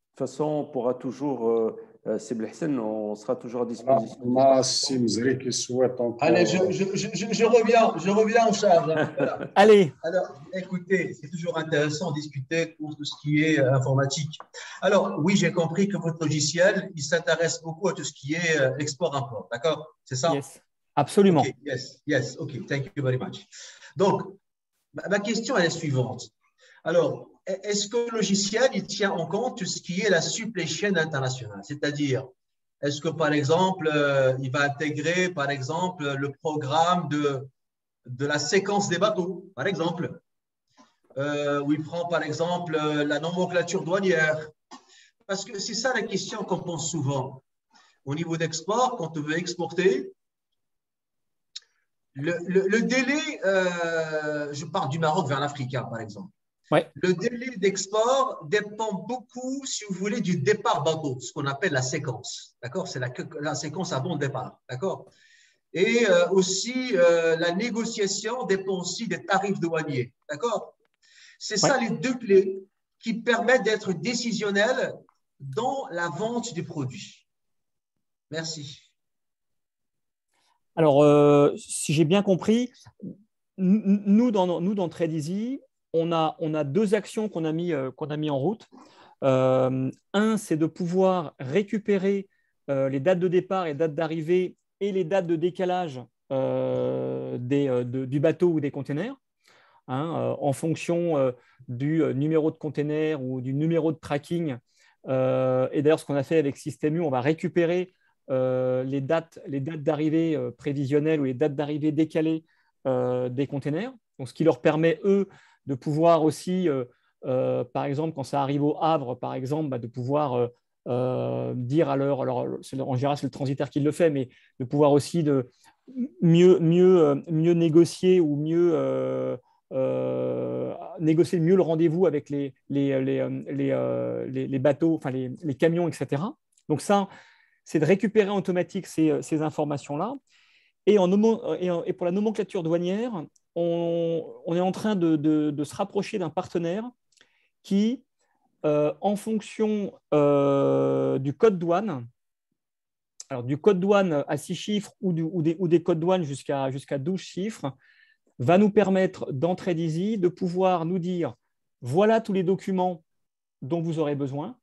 De toute façon, on pourra toujours, c'est Blahsen, on sera toujours à disposition. Qui souhaite encore... Allez, je reviens en charge. Voilà. Allez. Alors, écoutez, c'est toujours intéressant de discuter pour tout ce qui est informatique. Alors, oui, j'ai compris que votre logiciel, il s'intéresse beaucoup à tout ce qui est export-import, d'accord? C'est ça? Yes, absolument. Okay, yes, OK, thank you very much. Donc, ma question est la suivante. Alors, est-ce que le logiciel, il tient en compte tout ce qui est la supply chain internationale? C'est-à-dire, est-ce que, par exemple, il va intégrer, par exemple, le programme de la séquence des bateaux, par exemple, où il prend, par exemple, la nomenclature douanière? Parce que c'est ça la question qu'on pense souvent. Au niveau d'export, quand on veut exporter, le délai, je parle du Maroc vers l'Afrique, par exemple. Ouais. Le délai d'export dépend beaucoup, si vous voulez, du départ bateau, ce qu'on appelle la séquence. D'accord? C'est la séquence à bon départ. D'accord? Et aussi, la négociation dépend aussi des tarifs douaniers. D'accord? C'est ça les deux clés qui permettent d'être décisionnels dans la vente du produit. Merci. Alors, si j'ai bien compris, nous, dans Trade Easy, on a deux actions qu'on a mis en route. Un, c'est de pouvoir récupérer les dates de départ et dates d'arrivée et les dates de décalage du bateau ou des containers, en fonction du numéro de container ou du numéro de tracking. Et d'ailleurs, ce qu'on a fait avec Système U, on va récupérer les dates d'arrivée prévisionnelles ou les dates d'arrivée décalées des containers. Donc, ce qui leur permet, eux, de pouvoir aussi, par exemple, quand ça arrive au Havre, par exemple, de pouvoir dire à leur… Alors, en général, c'est le transitaire qui le fait, mais de pouvoir aussi mieux négocier ou négocier mieux le rendez-vous avec les bateaux, enfin les camions, etc. Donc ça, c'est de récupérer en automatique ces informations-là. Et pour la nomenclature douanière, on est en train de se rapprocher d'un partenaire qui, en fonction du code douane, alors du code douane à 6 chiffres ou des codes douane jusqu'à 12 chiffres, va nous permettre dans Trade Easy de pouvoir nous dire voilà tous les documents dont vous aurez besoin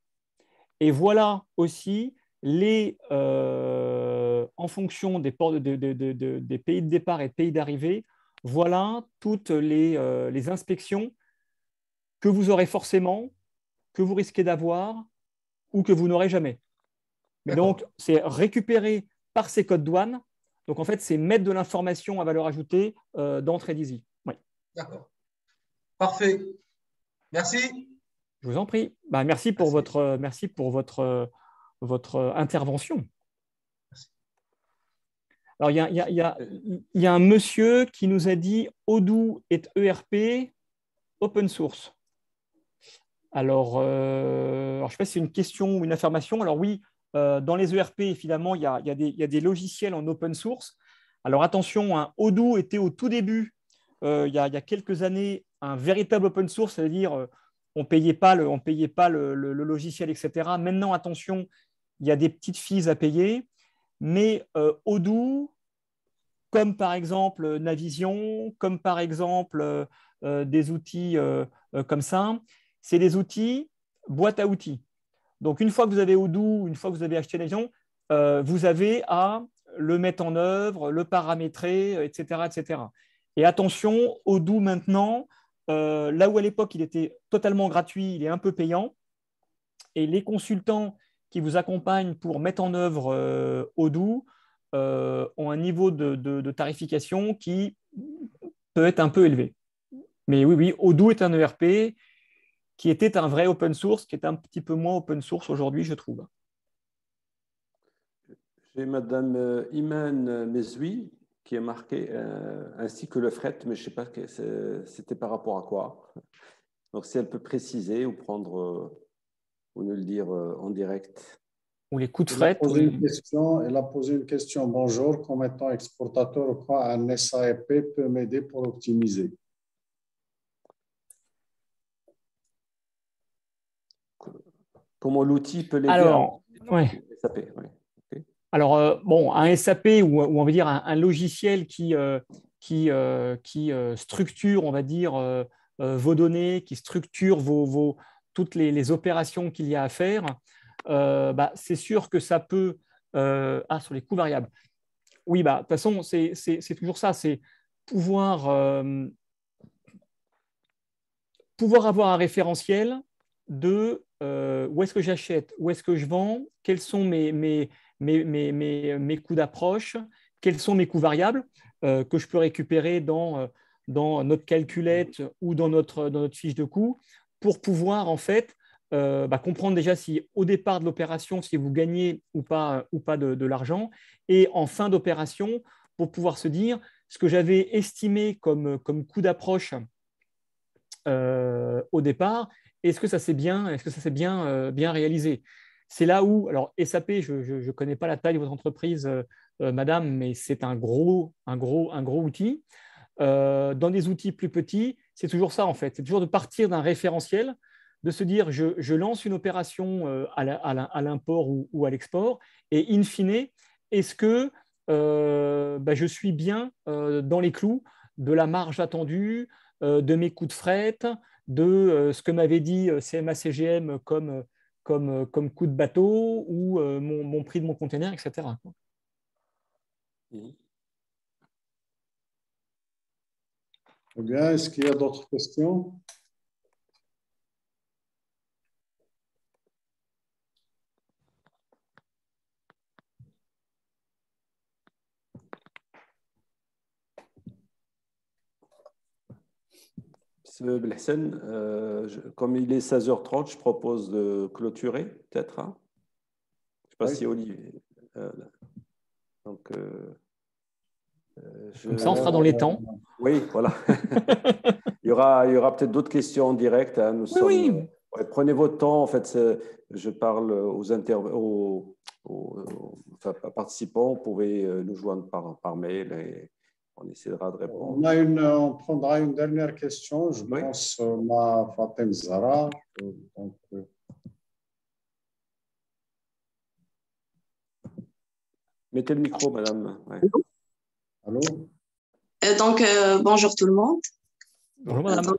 et voilà aussi en fonction des pays de départ et de pays d'arrivée, voilà toutes les inspections que vous aurez forcément, que vous risquez d'avoir ou que vous n'aurez jamais. Mais donc, c'est récupéré par ces codes douane. Donc, en fait, c'est mettre de l'information à valeur ajoutée dans Trade Easy. Oui. D'accord. Parfait. Merci. Je vous en prie. Merci pour votre intervention. Merci. Alors, il y a un monsieur qui nous a dit Odoo est ERP open source. Alors, je ne sais pas si c'est une question ou une affirmation. Alors oui, dans les ERP, finalement, il y a des logiciels en open source. Alors attention, Odoo était au tout début, il y a quelques années, un véritable open source, c'est-à-dire on ne payait pas le logiciel, etc. Maintenant, attention, il y a des petites fees à payer, mais Odoo, comme par exemple Navision, comme par exemple des outils comme ça, c'est des outils boîte à outils. Donc, une fois que vous avez Odoo, une fois que vous avez acheté Navision, vous avez à le mettre en œuvre, le paramétrer, etc., etc. Et attention, Odoo maintenant, là où à l'époque il était totalement gratuit, il est un peu payant. Et les consultants qui vous accompagnent pour mettre en œuvre Odoo ont un niveau de tarification qui peut être un peu élevé. Mais oui, Odoo est un ERP qui était un vrai open source, qui est un petit peu moins open source aujourd'hui, je trouve. J'ai Madame Iman Mezoui qui est marquée, ainsi que le fret, mais je ne sais pas c'était par rapport à quoi. Donc, si elle peut préciser ou prendre ou nous le dire en direct. Ou les coûts de fret. Elle a posé une question. Bonjour, comme étant exportateur, quoi un SAP peut m'aider pour optimiser? Comment l'outil peut l'aider? Alors, SAP, ouais. Okay. Alors, un SAP ou on va dire un logiciel qui structure, on va dire, vos données, qui structure toutes les opérations qu'il y a à faire, c'est sûr que ça peut… sur les coûts variables. Oui, de toute façon, c'est toujours ça, c'est pouvoir avoir un référentiel de où est-ce que j'achète, où est-ce que je vends, quels sont mes coûts d'approche, quels sont mes coûts variables que je peux récupérer dans notre calculette ou dans notre fiche de coûts pour pouvoir en fait comprendre déjà si au départ de l'opération, si vous gagnez ou pas de l'argent et en fin d'opération pour pouvoir se dire ce que j'avais estimé comme coût d'approche au départ, est-ce que ça s'est bien réalisé? C'est là où, alors SAP, je ne connais pas la taille de votre entreprise, madame, mais c'est un gros outil. Dans des outils plus petits, c'est toujours ça en fait. C'est toujours de partir d'un référentiel, de se dire je lance une opération à l'import ou à l'export et in fine, est-ce que je suis bien dans les clous de la marge attendue, de mes coûts de fret, de ce que m'avait dit CMA-CGM comme coût de bateau ou mon prix de mon conteneur, etc. Eh bien, est-ce qu'il y a d'autres questions? Monsieur Belhassan, comme il est 16h30, je propose de clôturer, peut-être. Hein? Je ne sais pas si Olivier. Comme ça, on sera dans les temps. Oui, voilà. il y aura peut-être d'autres questions en direct. Hein. Oui. Prenez votre temps. En fait, je parle aux participants. Vous pouvez nous joindre par mail et on essaiera de répondre. On prendra une dernière question. Je pense à Fatem Zara. Mettez le micro, madame. Ouais. Allô? Bonjour tout le monde. Bonjour, madame.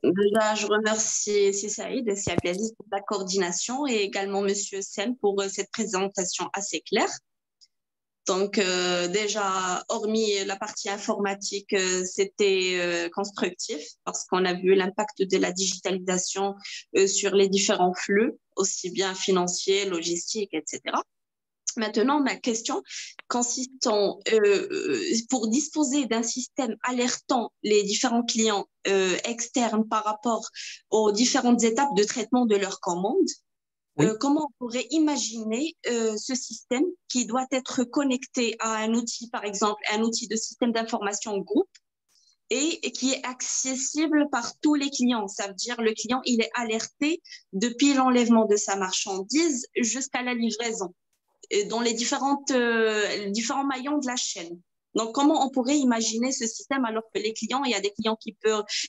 Déjà, je remercie Saïd et Abdelaziz pour la coordination et également Monsieur Sen pour cette présentation assez claire. Donc, déjà, hormis la partie informatique, c'était constructif parce qu'on a vu l'impact de la digitalisation sur les différents flux, aussi bien financiers, logistiques, etc. Maintenant, ma question consiste pour disposer d'un système alertant les différents clients externes par rapport aux différentes étapes de traitement de leurs commandes, comment on pourrait imaginer ce système qui doit être connecté à un outil, par exemple, un outil de système d'information groupe et qui est accessible par tous les clients. Ça veut dire le client, il est alerté depuis l'enlèvement de sa marchandise jusqu'à la livraison dans les différents maillons de la chaîne. Donc, comment on pourrait imaginer ce système alors que les clients, il y a des clients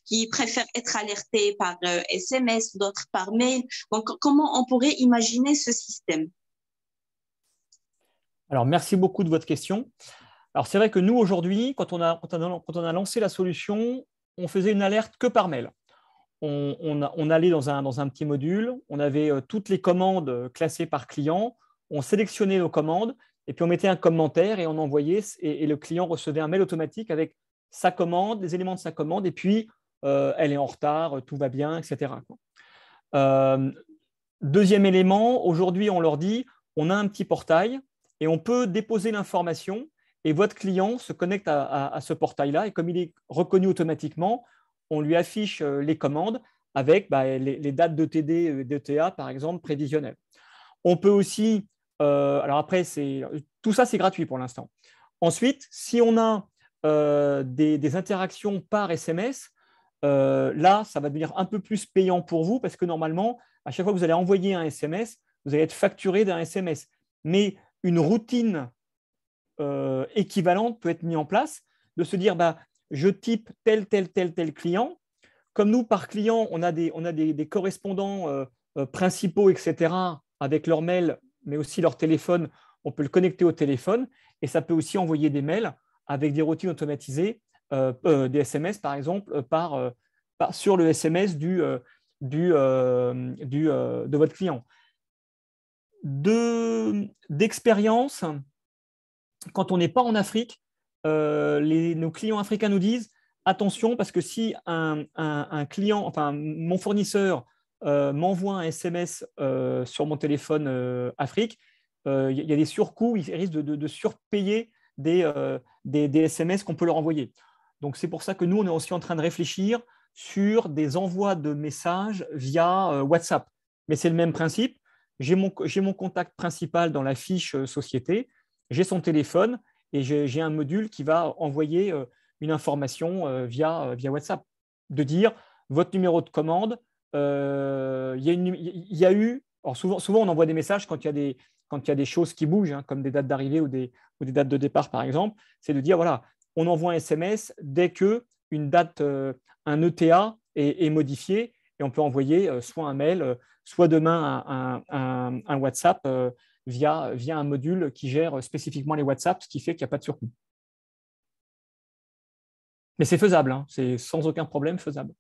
qui préfèrent être alertés par SMS, d'autres par mail. Donc, comment on pourrait imaginer ce système? Alors, merci beaucoup de votre question. Alors, c'est vrai que nous, aujourd'hui, quand on a lancé la solution, on faisait une alerte que par mail. On allait dans un petit module, on avait toutes les commandes classées par client, on sélectionnait nos commandes et puis on mettait un commentaire et on envoyait et le client recevait un mail automatique avec sa commande, les éléments de sa commande et puis elle est en retard, tout va bien, etc. Deuxième élément, aujourd'hui on leur dit on a un petit portail et on peut déposer l'information et votre client se connecte à ce portail-là et comme il est reconnu automatiquement, on lui affiche les commandes avec les dates de TD, d'ETA par exemple prévisionnelles. On peut aussi alors après, tout ça, c'est gratuit pour l'instant. Ensuite, si on a des interactions par SMS, là, ça va devenir un peu plus payant pour vous parce que normalement, à chaque fois que vous allez envoyer un SMS, vous allez être facturé d'un SMS. Mais une routine équivalente peut être mise en place de se dire, je type tel client. Comme nous, par client, on a des correspondants principaux, etc., avec leur mail, mais aussi leur téléphone, on peut le connecter au téléphone et ça peut aussi envoyer des mails avec des routines automatisées, des SMS par exemple, sur le SMS de votre client. D'expérience, quand on n'est pas en Afrique, nos clients africains nous disent attention parce que si un client, enfin mon fournisseur m'envoie un SMS sur mon téléphone Afrique, il y a des surcoûts, ils risquent de surpayer des SMS qu'on peut leur envoyer. Donc, c'est pour ça que nous, on est aussi en train de réfléchir sur des envois de messages via WhatsApp. Mais c'est le même principe. J'ai mon contact principal dans la fiche société, j'ai son téléphone et j'ai un module qui va envoyer une information via WhatsApp, de dire votre numéro de commande. Il y a eu, alors souvent on envoie des messages quand il y a des choses qui bougent, hein, comme des dates d'arrivée ou des dates de départ par exemple, c'est de dire voilà, on envoie un SMS dès qu'une une date, un ETA est modifié et on peut envoyer soit un mail, soit demain un WhatsApp via un module qui gère spécifiquement les WhatsApp, ce qui fait qu'il n'y a pas de surcoût. Mais c'est faisable, hein, c'est sans aucun problème faisable.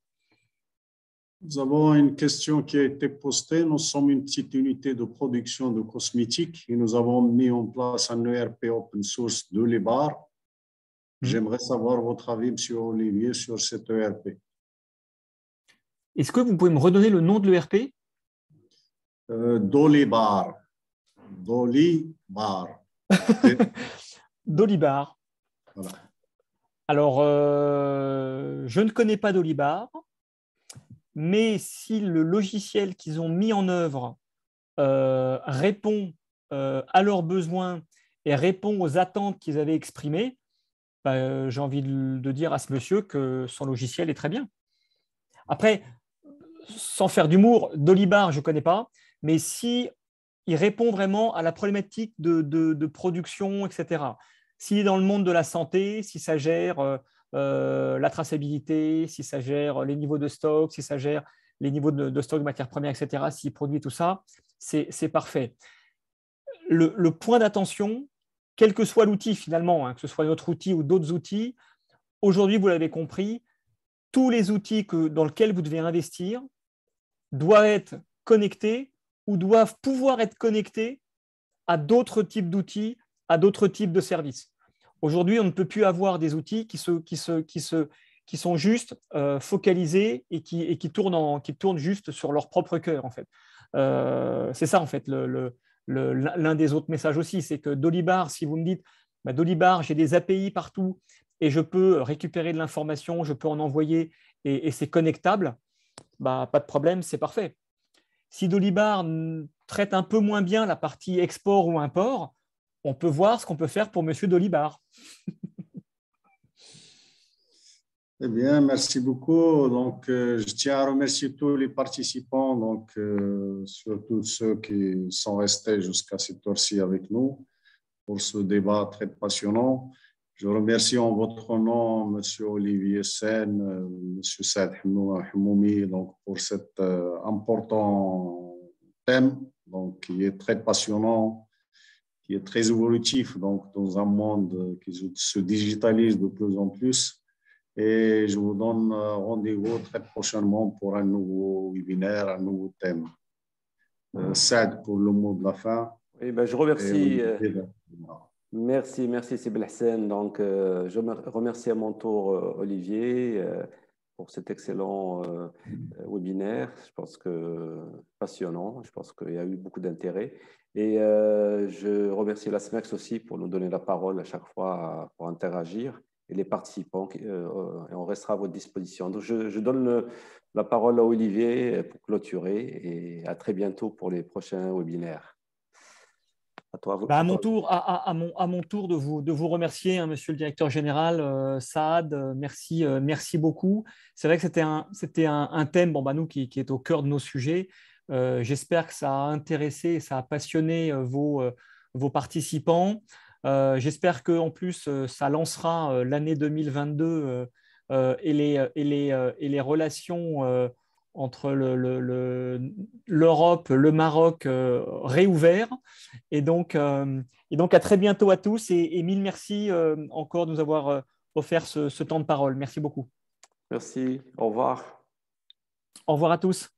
Nous avons une question qui a été postée. Nous sommes une petite unité de production de cosmétiques et nous avons mis en place un ERP open source de Dolibar. J'aimerais savoir votre avis, M. Olivier, sur cet ERP. Est-ce que vous pouvez me redonner le nom de l'ERP? Dolibar. Dolibar. Dolibar. Voilà. Alors, je ne connais pas Dolibar, mais si le logiciel qu'ils ont mis en œuvre répond à leurs besoins et répond aux attentes qu'ils avaient exprimées, j'ai envie de dire à ce monsieur que son logiciel est très bien. Après, sans faire d'humour, Dolibar, je ne connais pas, mais si il répond vraiment à la problématique de production, etc. S'il est dans le monde de la santé, si ça gère la traçabilité, si ça gère les niveaux de stock, si ça gère les niveaux de stock de matières premières, etc., s'il produit tout ça, c'est parfait. Le point d'attention, quel que soit l'outil finalement, hein, que ce soit notre outil ou d'autres outils, aujourd'hui, vous l'avez compris, tous les outils dans lesquels vous devez investir doivent être connectés ou doivent pouvoir être connectés à d'autres types d'outils, à d'autres types de services. Aujourd'hui, on ne peut plus avoir des outils qui sont juste focalisés et qui tournent juste sur leur propre cœur, en fait. C'est ça, en fait, l'un des autres messages aussi, c'est que Dolibar, si vous me dites, Dolibar, j'ai des API partout et je peux récupérer de l'information, je peux en envoyer et c'est connectable, pas de problème, c'est parfait. Si Dolibar traite un peu moins bien la partie export ou import, on peut voir ce qu'on peut faire pour Monsieur Dolibar. Eh bien, merci beaucoup. Donc, je tiens à remercier tous les participants, donc, surtout ceux qui sont restés jusqu'à cette heure-ci avec nous pour ce débat très passionnant. Je remercie en votre nom M. Olivier Sen, M. Saad Hmoumi, donc, pour cet important thème donc, qui est très passionnant, qui est très évolutif donc, dans un monde qui se digitalise de plus en plus. Et je vous donne rendez-vous très prochainement pour un nouveau webinaire, un nouveau thème. Saad, pour le mot de la fin. Oui, je remercie. Merci Sibel Hassan. Donc, je remercie à mon tour Olivier pour cet excellent webinaire. Je pense que passionnant. Je pense qu'il y a eu beaucoup d'intérêt. Et je remercie la SMEX aussi pour nous donner la parole à chaque fois pour interagir et les participants. Et on restera à votre disposition. Donc, je donne la parole à Olivier pour clôturer et à très bientôt pour les prochains webinaires. À mon tour de vous remercier, hein, Monsieur le Directeur Général, Saad, merci beaucoup. C'est vrai que c'était un thème nous, qui est au cœur de nos sujets. J'espère que ça a intéressé et ça a passionné vos participants. J'espère qu'en plus, ça lancera l'année 2022 et les relations entre l'Europe, le Maroc réouvert. Et donc, à très bientôt à tous et mille merci encore de nous avoir offert ce temps de parole. Merci beaucoup. Merci. Au revoir. Au revoir à tous.